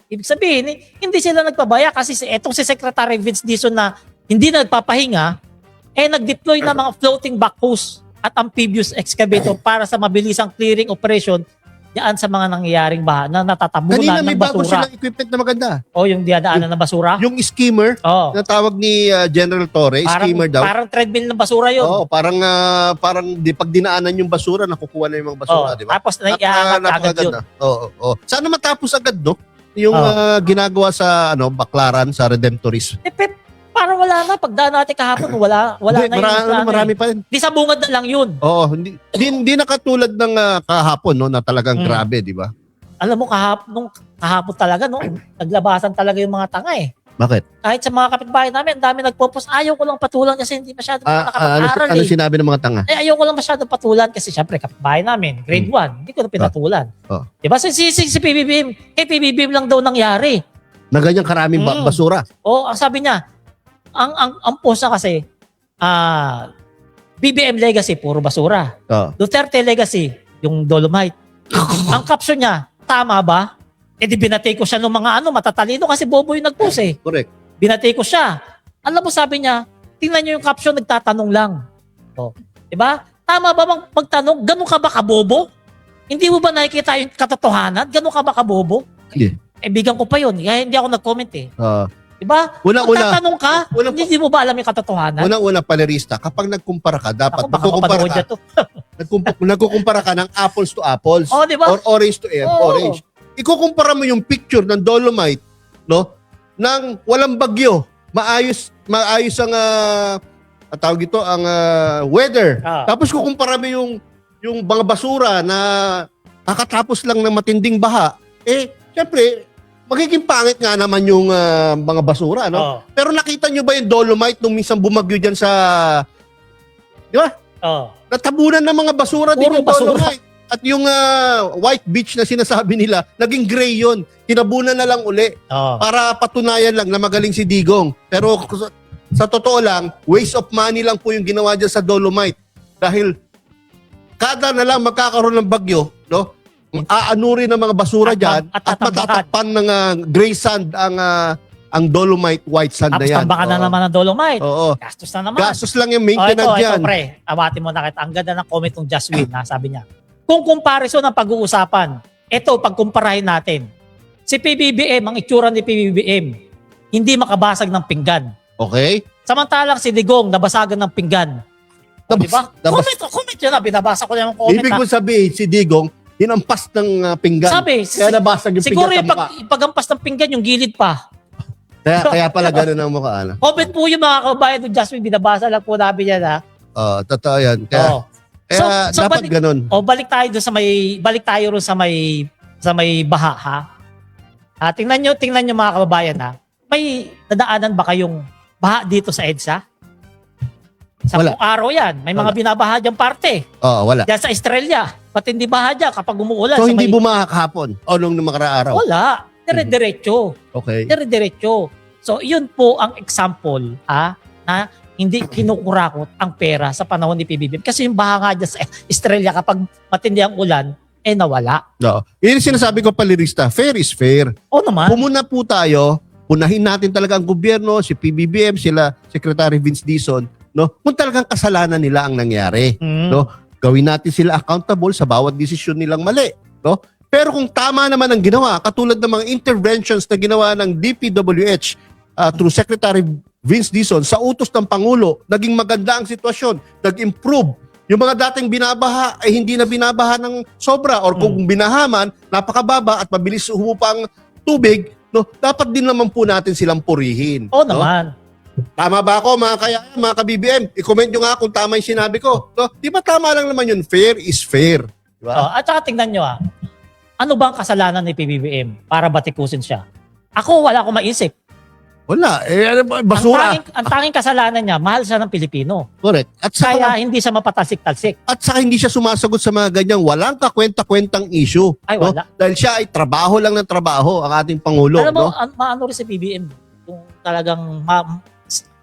Ibig sabihin, hindi sila nagpabaya kasi etong si Secretary Vince Dizon na hindi nagpapahinga, nag-deploy ng mga floating backhoes at amphibious excavator para sa mabilisang clearing operation diyan sa mga nangyayaring baha na natatabunan Kanina may ng bago basura. silang equipment na maganda. O yung dinadaanan ng basura. Yung skimmer Oh. na tawag ni General Torre, skimmer daw. Parang treadmill ng basura yun. Oo, parang pag dinaanan yung basura, nakukuha na yung mga basura, di ba? Tapos naiaangat agad yun. Napakaganda. Oo. Sana matapos agad, no? Yung ginagawa sa Baclaran, sa Redemptorist. Parang wala na. Pagdaan natin kahapon, wala Hindi, na yung marami pa rin. Di sa bungad na lang yun. Oo, hindi na katulad ng kahapon, no, na talagang grabe, di ba? Alam mo, kahapon talaga, naglabasan talaga yung mga tanga eh. Bakit? Kahit sa mga kapitbahay namin, ang dami nagpo-post. Ayaw ko lang patulan kasi hindi masyado nakapag-aral Ano sinabi ng mga tanga? ayaw ko lang masyado patulan kasi syempre kapitbahay namin, grade 1, hindi ko na pinatulan. Diba? Si PBBM, PBBM lang daw nangyari. Na ganyang karaming basura. Ang sabi niya, ang post na kasi, BBM legacy, puro basura. Duterte legacy, yung Dolomite. Ang caption niya, tama ba? Di binatay ko siya ng mga matatalino kasi bobo yung nag-post eh. Correct. Binatay ko siya. Alam mo, sabi niya, tingnan niyo yung caption, nagtatanong lang. Diba? Tama ba magtanong? Ganun ka ba kabobo? Hindi mo ba nakikita yung katotohanan? Ganun ka ba kabobo? Hindi. Bigan ko pa yun. Kaya hindi ako nag-comment eh. Diba? Unang-una, Magtatanong ka, hindi mo ba alam yung katotohanan? Unang-una, palerista, kapag nagkumpara ka, dapat Ako, baka mapanood niya to. nagkukumpara ka ng apples to apples Diba? or orange to orange. Ikukumpara mo yung picture ng Dolomite, no? Nang walang bagyo, maayos ang tawag ito, ang weather. Tapos kukumpara mo yung mga basura na kakatapos lang ng matinding baha. Syempre, magiging pangit nga naman yung mga basura, no? Oh. Pero nakita nyo ba yung Dolomite nung minsan bumagyo dyan sa, di ba? Oh. Natabunan ng mga basura din Puro yung Dolomite. At yung white beach na sinasabi nila, naging gray yun. Tinabunan na lang uli Oh. para patunayan lang na magaling si Digong. Pero sa totoo lang, waste of money lang po yung ginawa dyan sa Dolomite. Dahil kada na lang magkakaroon ng bagyo, no? Aanurin ng mga basura dyan at matatakpan ng gray sand ang Dolomite white sand na Tapos yan. tambakan na Oo. naman ng Dolomite. Oo. Gastos na naman. Gastos lang yung maintenance ito, dyan. pre. Awatin mo na kita. Ang ganda ng comment ng Jaswin, ha? Sabi niya. Kung comparison ang pag-uusapan, ito, pagkumparahin natin. Si PBBM, ang itsura ni PBBM, hindi makabasag ng pinggan. Okay? Samantalang si Digong, nabasagan ng pinggan. O, diba? Comment yun na. Binabasa ko na yung comment. Ibig mo sabihin, si Digong, hinampas ng pinggan. Sabi, kaya nabasag yung siguro pinggan yung sa mukha. pagampas ng pinggan, yung gilid pa. Kaya pala gano'n ang mukha. Ano? Comment po yung mga kabayan ng Jasmine, binabasa lang po namin yan, ha? Totoo yan. Kaya, Oo. kaya So, dapat gano'n. O balik tayo doon sa may baha, ha? Tingnan nyo mga kababayan, ha? May nadaanan ba kayong baha dito sa EDSA? Sa Wala. araw yan. May mga Wala. binabaha diyang parte. Oo, wala. Diyan sa Estrella. Matindi baha dyan kapag umuulan. So, sa hindi may... bumaha kahapon o nung makaraang araw? Wala. Dire-diretso. Okay. Dire-diretso. So, yun po ang example, ha? Na hindi kinukurakot ang pera sa panahon ni PBBM. Kasi yung baha nga dyan sa Estrella kapag matindi ang ulan, nawala. No. Yun yung sinasabi ko, palirista, fair is fair. O naman. Pumuna po tayo, punahin natin talaga ang gobyerno, si PBBM, sila Secretary Vince Dizon, no? Kung talagang kasalanan nila ang nangyari, Mm. no? Gawin natin sila accountable sa bawat desisyon nilang mali, no? Pero kung tama naman ang ginawa, katulad ng mga interventions na ginawa ng DPWH through Secretary Vince Dizon sa utos ng Pangulo, naging maganda ang sitwasyon, nag-improve. Yung mga dating binabaha ay hindi na binabaha ng sobra or kung binahaman, napakababa at mabilis humupang tubig, no? Dapat din naman po natin silang purihin. O no? naman. Tama ba ako mga ka-BBM? I-comment nyo nga kung tama yung sinabi ko. No? Di ba tama lang naman yun? Fair is fair. Di ba? At saka tingnan nyo, ano ba ang kasalanan ni PBBM para batikusin siya? Ako, wala akong maisip. Wala. Ano ba? Basura. Ang tanging kasalanan niya, mahal siya ng Pilipino. Correct. At Kaya saka, hindi siya mapatalsik-talsik. hindi siya sumasagot sa mga ganyang walang kakwenta-kwentang issue. Ay, no? wala. Dahil siya ay trabaho lang ng trabaho, ang ating Pangulo. Alam mo, no? maano rin si PBM. Kung talagang,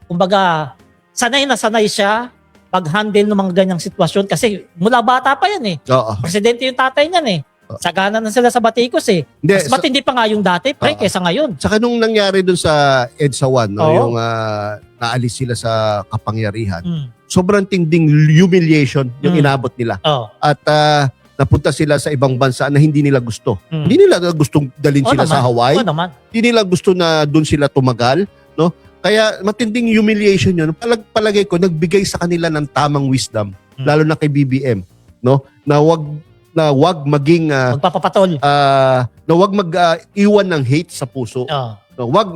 kumbaga, sanay na sanay siya pag-handle ng mga ganyang sitwasyon. Kasi mula bata pa yan Oo. Presidente yung tatay niyan Sagana na sila sa Batikos Hindi, Mas matindi pa nga yung dati, pre, kesa ngayon. Saka nung nangyari dun sa EDSA 1, no, Oo. yung naalis sila sa kapangyarihan, Mm. sobrang tinding humiliation yung inabot nila. Oh. At napunta sila sa ibang bansa na hindi nila gusto. Mm. Hindi nila gustong dalhin sila sa Hawaii. Oo naman. Hindi nila gusto na doon sila tumagal. No? Kaya matinding humiliation yun. Palagay ko, nagbigay sa kanila ng tamang wisdom, lalo na kay BBM. No? Na wag maging Magpapapatol. na wag mag-iwan ng hate sa puso. Oh. No, wag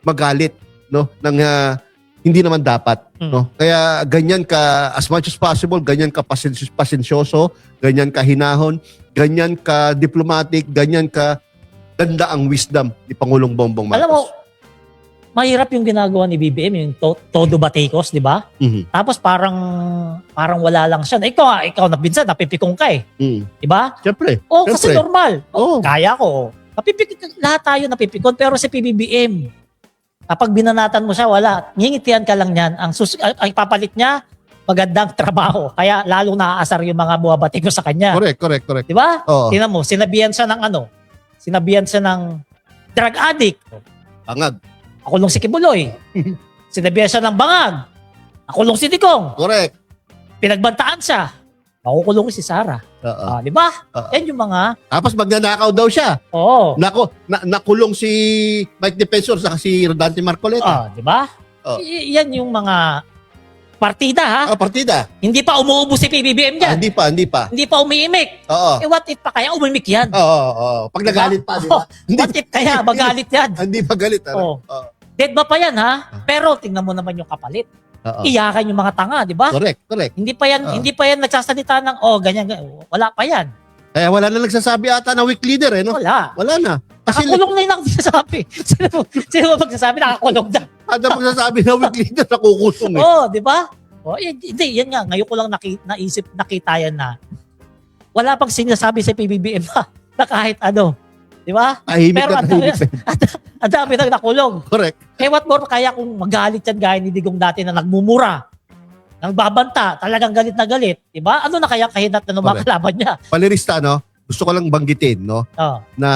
magalit no ng hindi naman dapat, no. Kaya ganyan ka as much as possible, ganyan ka pasensyoso, ganyan ka hinahon, ganyan ka diplomatic, ganyan ka ganda ang wisdom ni Pangulong Bongbong Marcos. Alam mo, mahirap yung ginagawa ni BBM, yung todo batikos, di ba? Mhm. Tapos parang wala lang siya. Ikaw na pinsan, napipikong ka Di ba? Siyempre. Kasi Siyempre. normal. Oo. Kaya ko. Lahat tayo napipikon. Pero si PBBM, kapag binanatan mo siya, wala. Ngingitian ka lang niyan. Ang papalit niya, magandang trabaho. Kaya lalo naaasar yung mga buwabati ko sa kanya. Correct. Di ba? Oo. Tingnan mo, sinabihan siya ng drug addict. Angag. Nakulong si Kibuloy. Sinabihan siya ng bangag. Nakulong si Digong. Correct. Pinagbantaan siya. Makukulong si Sara. Oo. Di ba? Oo. Yan yung mga... Tapos magnanakaw daw siya. Oo. Nakulong si Mike Defensor sa si Rodante Marcoleta. Di ba? Oo. Yan yung mga partida, ha? Partida. Hindi pa umuubo si PBBM dyan. Hindi pa. Hindi pa umiimik. Oo. What if pa kaya umimik yan? Oo. Pag nagalit pa, di ba? What if kaya magalit yan? Hindi pa galit. Oo. Oo. Dead ba pa yan, ha? Pero tingnan mo naman yung kapalit. Oo. Iyakan yung mga tanga, di ba? Correct. Hindi pa yan nagsasalita ng ganyan. Wala pa yan. Kaya wala na nagsasabi ata na weak leader no? Wala. Wala na. Nakakulong na yung sinasabi. Sino ba magsasabi nakakulong na? Ada magsasabi na week leader nakukulong eh. Oo, di ba? Hindi, yan nga. Ngayon ko lang nakita yan na wala pang sinasabi sa PBBM na kahit ano. Di ba? Tahimik Pero na tahimik. ang dami nang nakulong. Correct. Eh what more kaya kung magalit yan gaya ni Digong dati na nagmumura, nagbabanta, talagang galit na galit. Di ba? Ano na kaya kahinat na mga kalaban niya? Palirista, no? Gusto ko lang banggitin, no? Oh, Na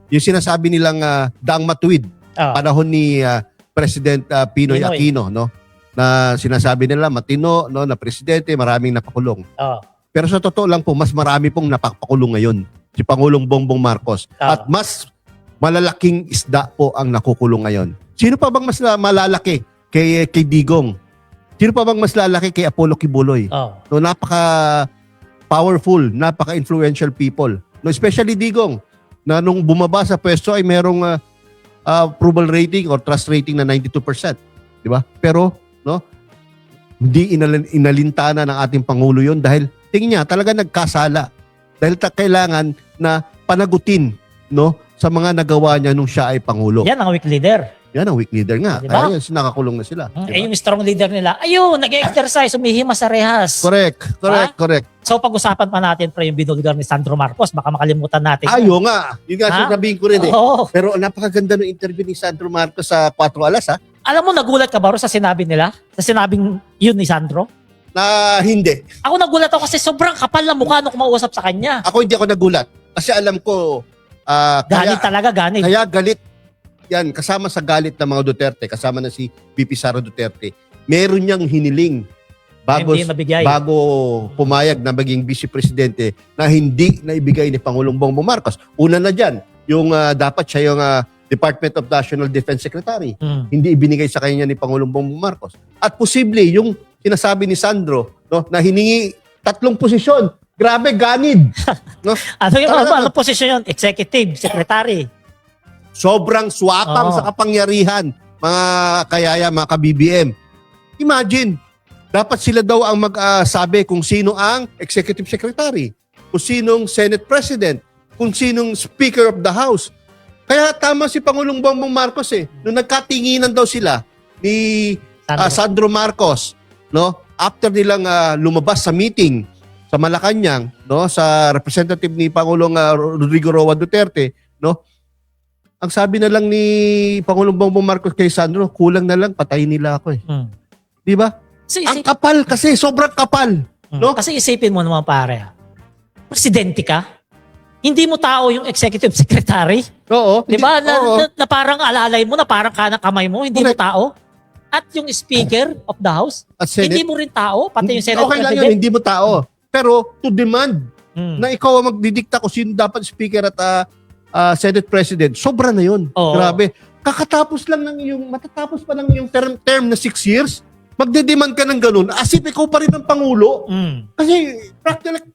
yung sinasabi nilang daang matuwid, oh. panahon ni President Pinoy Pinoy. Aquino, no? Na sinasabi nila matino, no? Na presidente, maraming napakulong. Oh. Pero sa totoo lang po, mas marami pong napapakulong ngayon. Si Pangulong Bongbong Marcos. Ah. At mas malalaking isda po ang nakukulong ngayon. Sino pa bang mas malalaki kay Digong? Sino pa bang mas lalaki kay Apollo Kibuloy? Oh. No, napaka-powerful, napaka-influential people. No, especially Digong, na nung bumaba sa pwesto ay merong approval rating or trust rating na 92%. Di ba? Pero, no, hindi inalintana ng ating Pangulo yon dahil tingin niya talaga nagkasala. Dahil kailangan na panagutin, no, sa mga nagawa niya nung siya ay Pangulo. Yan ang weak leader. Yan ang weak leader nga. Diba? Kaya nakakulong na sila. Diba? Eh yung strong leader nila, ayun, nag-exercise, umihima sa rehas. Correct. So pag-usapan pa natin pre yung binulgar ni Sandro Marcos, baka makalimutan natin. Ayo nga. Yun nga Ha? sasabihin ko rin eh. Oo. Pero napakaganda ng interview ni Sandro Marcos sa 4 Alas ha. Alam mo, nagulat ka ba ro sa sinabi nila? Sa sinabing yun ni Sandro? Na hindi. Ako nagulat ako kasi sobrang kapal na mukha nung kumausap sa kanya. Ako hindi ako nagulat. Kasi alam ko Ganit talaga, ganit. kaya galit yan kasama sa galit ng mga Duterte, kasama na si VP Sara Duterte. Meron niyang hiniling Hindi mabigay. bago pumayag na maging vice presidente na hindi na ibigay ni Pangulong Bongbong Marcos. Una na diyan, yung dapat siya yung Department of National Defense Secretary. Hindi ibinigay sa kanya ni Pangulong Bongbong Marcos. At posible yung sinasabi ni Sandro, no, na hiningi 3 posisyon. Grabe, ganid. No? Ano yung Talaga. ano posisyon yun? Executive, secretary. Sobrang swapang Oo. sa kapangyarihan, mga kayaya, mga ka-BBM. Imagine, dapat sila daw ang mag-sabi kung sino ang executive secretary, kung sinong Senate President, kung sinong Speaker of the House. Kaya tama si Pangulong Bongbong Marcos eh. Nung nagkatinginan daw sila ni Sandro Marcos, no? After nilang lumabas sa meeting sa Malacanang, no, sa representative ni Pangulong Rodrigo Roa Duterte, no? Ang sabi na lang ni Pangulong Bongbong Marcos kay Sandro, kulang na lang patayin nila ako eh. 'Di ba? Ang kapal kasi, sobrang kapal, no? Kasi isipin mo naman pare, presidente ka, hindi mo tao yung executive secretary. Oo. Di ba? Oo. Na parang alalay mo, na parang kanang kamay mo, hindi Correct. mo tao. At yung Speaker of the House, At Senate, hindi mo rin tao, pati yung Senate okay lang President. yun, hindi mo tao. Pero to demand na ikaw ang magdidikta kung sino dapat speaker at Senate President, sobra na yun. Oo. Grabe. Kakatapos lang ng matatapos pa lang yung term na 6 years, magdedemand ka ng ganun, as if ikaw pa rin ang Pangulo. Kasi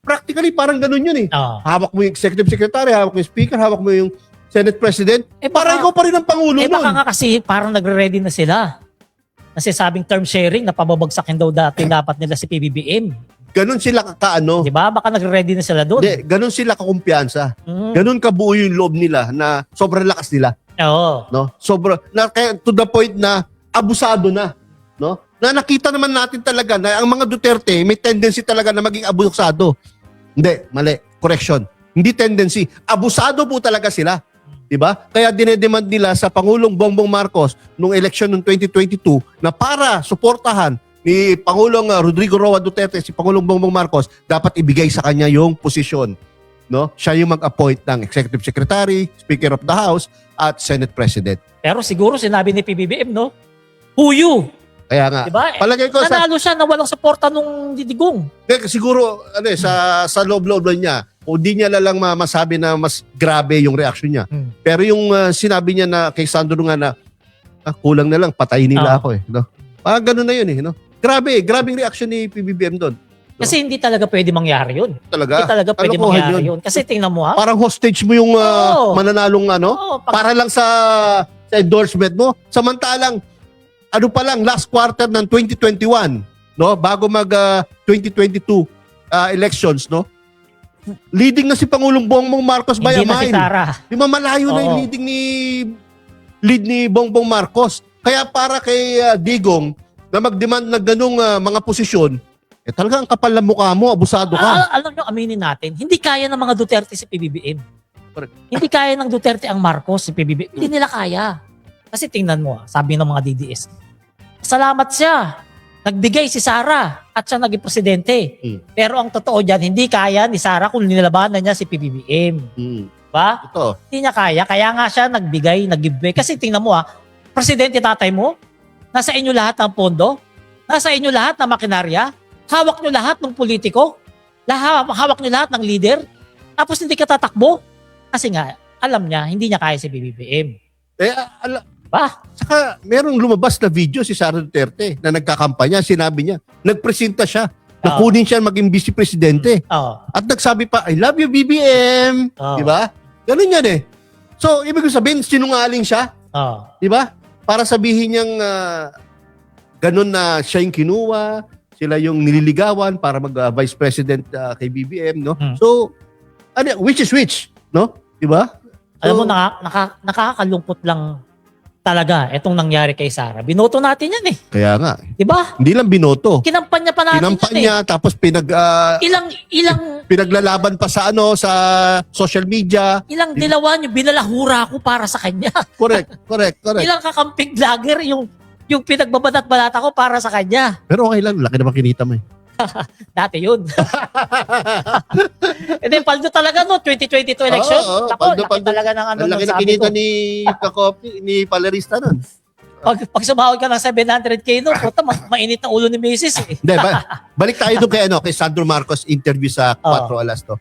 practically parang ganun yun eh. Oo. Hawak mo yung Executive Secretary, hawak mo yung Speaker, hawak mo yung Senate President. Para ikaw pa rin ang Pangulo Eh baka nun. nga kasi parang nagre-ready na sila. Kasi sabing term sharing na pababagsakin daw dati dapat nila si PBBM. Ganun sila kakaano. Di ba? Baka nagre-ready na sila doon. Hindi, ganun sila kakumpiyansa. Mm. Ganun kabuo yung loob nila na sobrang lakas nila, Oo. no? Kaya to the point na abusado na, no? Na nakita naman natin talaga na ang mga Duterte may tendency talaga na maging abusado. Hindi, mali. Correction. Hindi tendency. Abusado po talaga sila. 'Di ba? Kaya dinedemand nila sa Pangulong Bongbong Marcos nung election noong 2022 na para suportahan ni Pangulong Rodrigo Roa Duterte si Pangulong Bongbong Marcos, dapat ibigay sa kanya yung posisyon, no? Siya yung mag-appoint ng Executive Secretary, Speaker of the House at Senate President. Pero siguro sinabi ni PBBM, no? Who you? Kaya nga, Di ba? palagay ko Nanalo siya na walang suporta nung Digong. siguro sa loob-loob niya, o di niya lang masabi na mas grabe yung reaction niya. Pero yung sinabi niya na kay Sandro nga na kulang na lang patayin nila ako eh, no? Ganun na yun eh, no? Grabing reaction ni PBBM doon. Kasi hindi talaga pwede mangyari yun. Talaga. Hindi talaga pwede Kalokohan mangyari yun. Kasi tingnan mo ha. Parang hostage mo yung Oo. mananalong Oo, para lang sa endorsement mo. Samantalang pa lang last quarter ng 2021, no? Bago mag 2022 elections, no? leading na si Pangulong Bongbong Marcos by a Hindi na si mile. Sara. Di ba malayo na yung Oo. lead ni Bongbong Marcos. Kaya para kay Digong na mag-demand ng ganung mga posisyon, talagang ang kapal ng mukha mo, abusado ka. Alam nyo, aminin natin, hindi kaya ng mga Duterte si PBBM. Correct. Hindi kaya ng Duterte ang Marcos si PBBM. Hindi nila kaya. Kasi tingnan mo, sabi ng mga DDS, salamat siya. Nagbigay si Sara at siya naging presidente. Pero ang totoo dyan, hindi kaya ni Sara kung nilabanan niya si PBBM. Ba? Ito. Hindi niya kaya. Kaya nga siya nagbigay, nag-giveaway. Kasi tingnan mo presidente tatay mo, nasa inyo lahat ng pondo, nasa inyo lahat ng makinarya, hawak nyo lahat ng politiko, hawak nyo lahat ng leader, tapos hindi ka tatakbo. Kasi nga, alam niya, hindi niya kaya si BBM. Ba? Saka merong lumabas na video si Sara Duterte na nagkakampanya, sinabi niya, nagpresenta siya, nakunin siya maging vice presidente. At nagsabi pa, I love you BBM. Di ba? Ganun yan eh. So, ibig sabihin, sinungaling siya. Di ba? Para sabihin niyang ganun na siya yung kinuha, sila yung nililigawan para mag-vice president kay BBM, no? So, which is which, no? Di ba? Alam mo, nakakalungkot lang talaga itong nangyari kay Sara. Binoto natin yan eh. Kaya nga. Di ba? Hindi lang binoto. Kinampanya pa natin Kinampanya, tapos pinaglalaban pa sa sa social media. Ilang dilawan yung binalahura ko para sa kanya. Correct. Ilang kakamping vlogger yung pinagbabanat-balata ko para sa kanya. Pero okay lang, laki naman kinita mo eh. Dati yun. And then, paldo talaga 2022 election. Paldo talaga ng ang laki na kinita ni Palerista nun. Pag sumahod ka ng 700k puta, mainit na ulo ni Mrs. eh. Hindi, balik tayo doon kay Sandro Marcos interview sa 4 Alas to.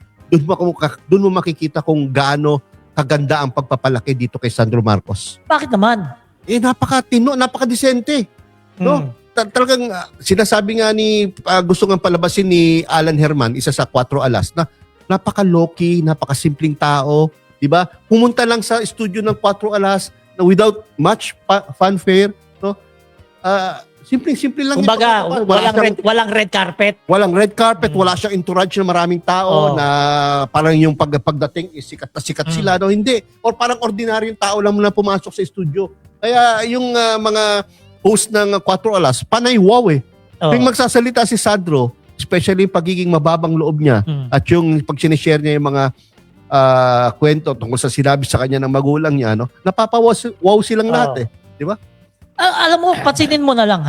Doon mo makikita kung gaano kaganda ang pagpapalaki dito kay Sandro Marcos. Bakit naman? Napakatino, napakadesente. No? Talagang sinasabi nga gusto nga palabasin ni Alan Herman, isa sa 4 Alas, na napaka-low-key, napaka-simpleng tao, di ba? Pumunta lang sa studio ng 4 Alas na without much fanfare, no? Simpleng-simple lang. Kumbaga, walang red carpet. Walang red carpet, wala siyang entourage ng maraming tao na parang yung pagdating sikat na sikat sila, no? Hindi. Or parang ordinaryong tao lang muna pumasok sa studio. Kaya yung mga host ng 4 Alas, panay wow eh. Yung magsasalita si Sandro, especially yung pagiging mababang loob niya at yung pag sinishare niya yung mga kwento tungkol sa sinabi sa kanya ng magulang niya, no? Napapawaw silang lahat eh. Di ba? Alam mo, pansinin mo na lang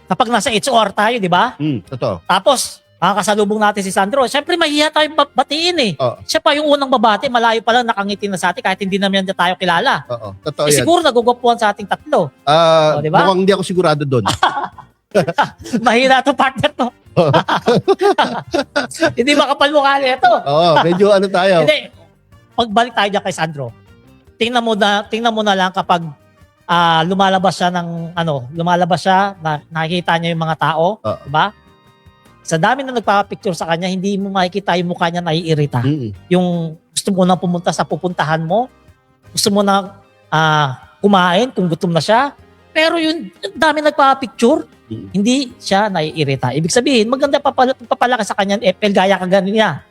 kapag nasa HR tayo, di ba? Totoo. Tapos, makakasalubong natin si Sandro. Siyempre, mahihiya tayong batiin eh. Siya pa yung unang babati, malayo pa lang nakangiti na sa atin kahit hindi naman niya tayo kilala. Totoo yan. Siguro nagugwapuan sa ating tatlo. Diba? Mukhang hindi ako sigurado doon. Mahina to partner to. Hindi makapal mukha nito. Medyo tayo. Hindi. Pagbalik tayo dyan kay Sandro, tingnan mo na lang kapag lumalabas siya nakikita niya yung mga tao, diba? Sa dami na nagpapapicture sa kanya, hindi mo makikita yung mukha niya naiirita. Yung gusto mo na pumunta sa pupuntahan mo, gusto mo na kumain kung gutom na siya, pero yung dami nagpapapicture, hindi siya naiirita. Ibig sabihin, maganda papalaki sa kanya ng FL gaya kaganin niya.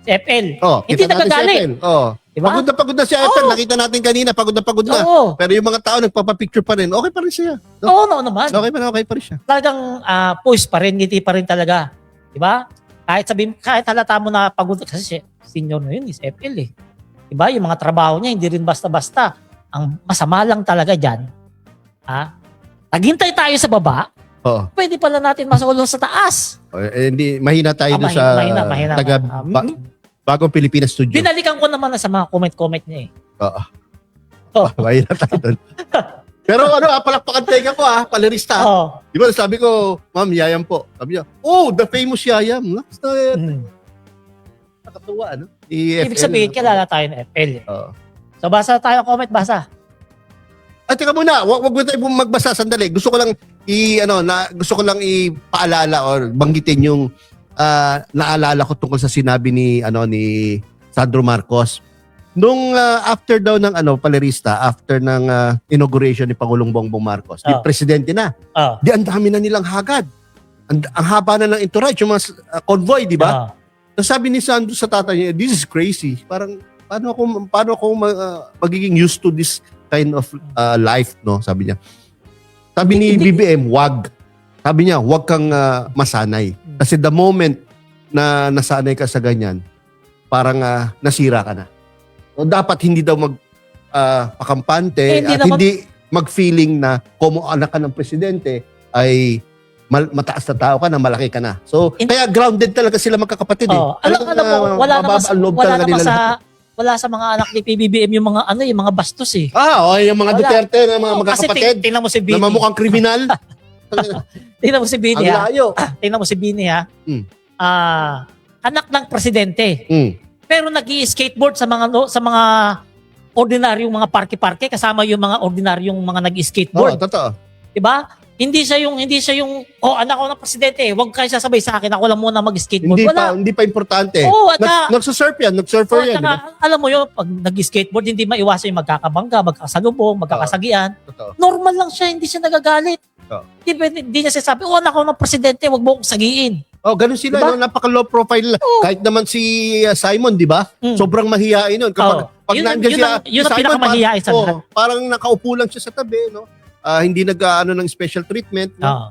Si FL. Hindi nagagalit. Diba? Pagod na si FL. Nakita natin kanina, pagod na. Pero yung mga tao nagpapapicture pa rin, okay pa rin siya. Oo, naman. Okay pa rin siya. Talagang poise pa rin, ngiti pa rin talaga. Diba? Kahit halata mo na pagod, kasi senior na yun, is FL eh. Diba? Yung mga trabaho niya, hindi rin basta-basta. Ang masama lang talaga dyan, naghintay tayo sa baba, pwede pala natin masulong sa taas. Hindi, mahina tayo doon sa mahina. Bagong Pilipinas Studio. Binalikan ko naman sa mga comment niya eh. Mahina tayo doon. Pero palakpakan tenga ko Palerista. Di ba sabi ko, ma'am, Yayam po. Sabi niya, the famous Yayam. Nakatuwa, no? Ibig sabihin, kilala tayo ng FL eh. So basa tayo comment, basa. Teka muna, wag mo tayo magbasa sandali. Gusto ko lang ipaalala or banggitin yung naalala ko tungkol sa sinabi ni Sandro Marcos. Nung after daw ng Palerista, after ng inauguration ni Pangulong Bongbong Marcos, di presidente na. Di ang dami na nilang hagad. Ang haba na ng entourage, yung mga convoy, di ba? Sabi ni Sandro sa tatay niya, this is crazy. Parang, paano ako magiging used to this kind of life, no? Sabi niya. Sabi ni BBM, wag. Sabi niya, wag kang masanay. Kasi the moment na nasanay ka sa ganyan, parang nasira ka na. So, dapat hindi daw pakampante at hindi mag-feeling na como anak ka ng presidente ay mataas na tao ka na, malaki ka na. So, kaya grounded talaga sila magkakapatid eh. Alam mo, wala sa mga anak ni PBBM yung mga yung mga bastos eh. Yung mga Duterte na mga magkakapatid. Kasi tingnan mo si Bini. Na mamukhang kriminal. Tingnan mo si Bini Ang layo. Tingnan mo si Bini anak ng presidente. Pero nag-i-skateboard sa mga ordinaryong mga parke-parke kasama yung mga ordinaryong mga nag-i-skateboard. Totoo. 'Di ba? Hindi siya yung anak ko ng presidente, huwag kayo sasabay sa akin, ako lang muna mag-skateboard. Hindi pa importante. Nagsusurf yan, nagsurfer yan. Alam mo yun, pag nag-skateboard, hindi maiwasan yung magkakabangga, magkakasalubong, magkakasagian. Normal lang siya, hindi siya nagagalit. Hindi niya sasabi, anak ko ng presidente, huwag mo akong sagiin. Ganun sila, diba? Napaka-low profile. Kahit naman si Simon, di ba? Sobrang mahihain nun. Pag nandiyan siya, yun ang pinakamahihain sa lahat. Parang nakaupo lang siya sa tabi, no? Hindi nag-ano ng special treatment. No?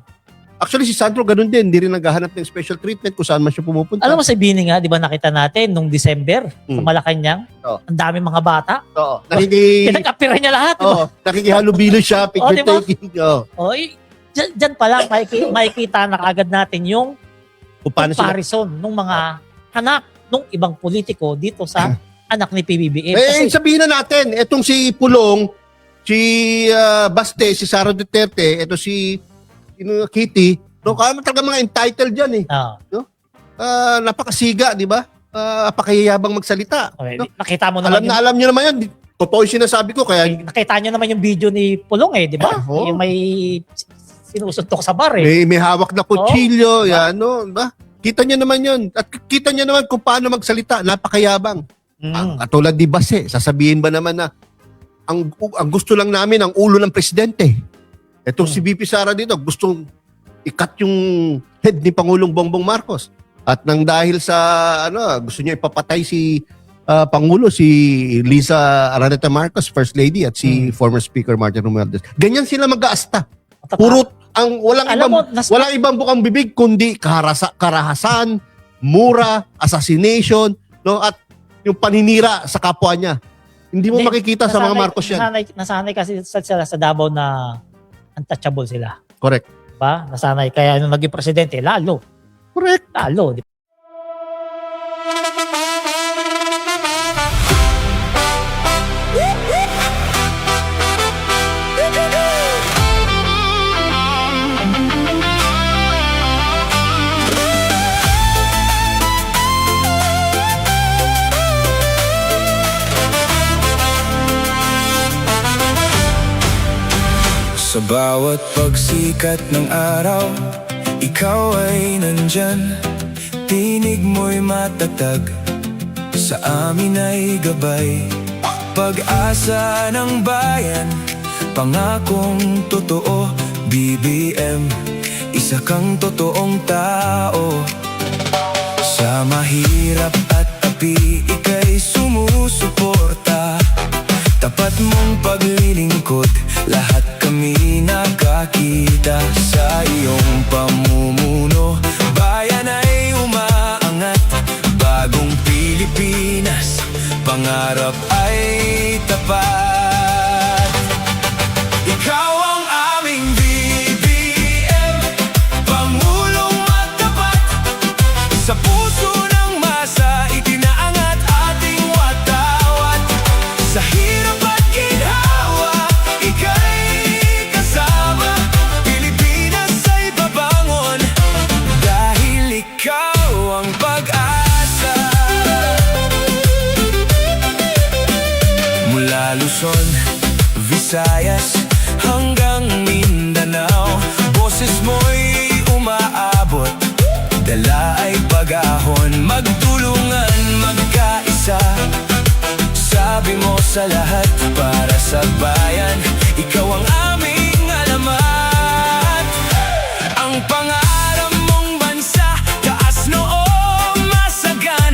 Actually, si Sandro ganun din. Hindi rin naghahanap ng special treatment kung saan man siya pumupunta. Alam mo si Bini nga, di ba nakita natin nung December sa Malacanang? Ang dami mga bata. Pinag-apira niya lahat. Diba? Nakikihalubilo siya, picture taking. Diyan pa lang, makikita na kagad natin yung comparison ng mga anak ng ibang politiko dito sa anak ni PBBM. Sabihin na natin, etong si Pulong, si Baste, si Sara Duterte, ito si Kitty, no, kaya talaga mga entitled dyan eh. No? Napakasiga, di ba? Napakahiyabang magsalita. Okay. No? Nakita mo naman alam niyo naman yan. Totoo yung sinasabi ko. Kaya nakita niyo naman yung video ni Pulong eh, di ba? Yung may sinusuntok sa bar eh. May hawak na kutsilyo, yan, no, ba? Kita niyo naman yun. At kita niyo naman kung paano magsalita. Napakayabang. Katulad ni Baste, sasabihin ba naman na ang gusto lang namin ang ulo ng presidente. Etong si VP Sara dito, gustong i-cut yung head ni Pangulong Bongbong Marcos. At nang dahil sa gusto niya ipapatay si Pangulo, si Liza Araneta Marcos, First Lady, at si former Speaker Martin Romualdez. Ganyan sila mag-aasta. Puro walang ibang bukang bibig kundi karahasan, mura, assassination, no, at yung paninira sa kapwa niya. Hindi mo makikita sa mga Marcos yan. Nasanay kasi sila sa Davao na untouchable sila. Correct. Diba? Nasanay. Kaya nung naging presidente, lalo. Correct. Lalo. Diba? Sa bawat pagsikat ng araw, ikaw ay nandyan. Tinig mo'y matatag, sa amin ay gabay. Pag-asa ng bayan, pangakong totoo. BBM, isa kang totoong tao. Sa mahirap at api, ika'y sumusuporta. Tapat mong paglilingkod, lahat kami nakakita. Sa iyong pamumuno, bayan ay umaangat. Bagong Pilipinas, pangarap ay tapat. Ikaw ang aming BBM, Pangulong matapat. Sa puso ng masa, itinaangat ating watawat. Sa hirap at ginhawa, ika'y kasama. Pilipinas ay babangon, dahil ikaw ang pag-asa. Mula Luzon, Visayas, hanggang Mindanao, boses mo'y umaabot, dala ay pag-ahon. Magtulungan, magkaisa, sabi mo sa lahat, para sa bayan, ikaw ang aming alamat. Ang pangarap mong bansa, taas noo, masagan.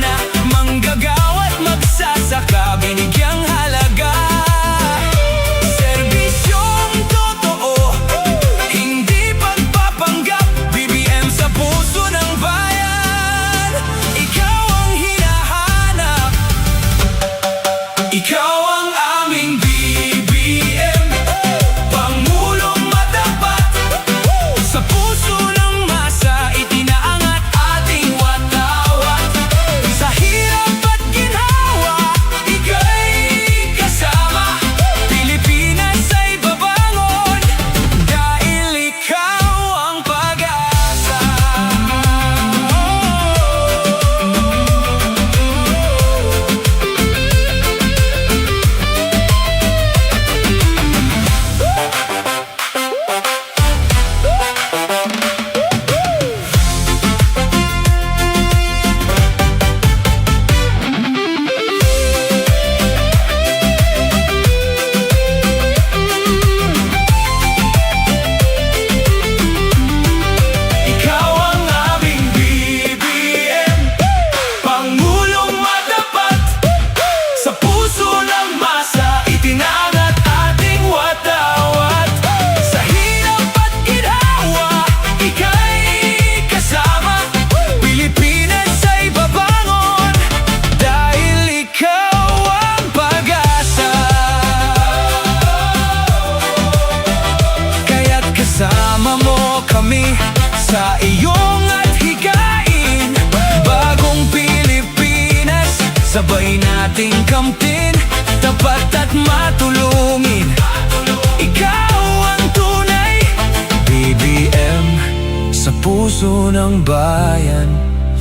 puso ng bayan.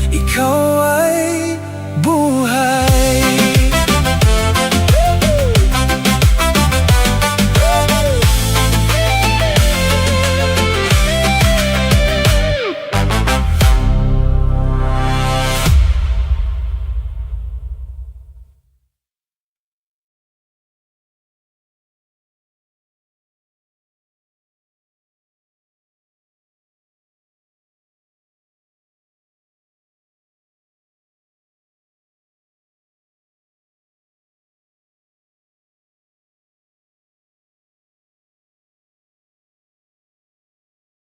Ikaw ay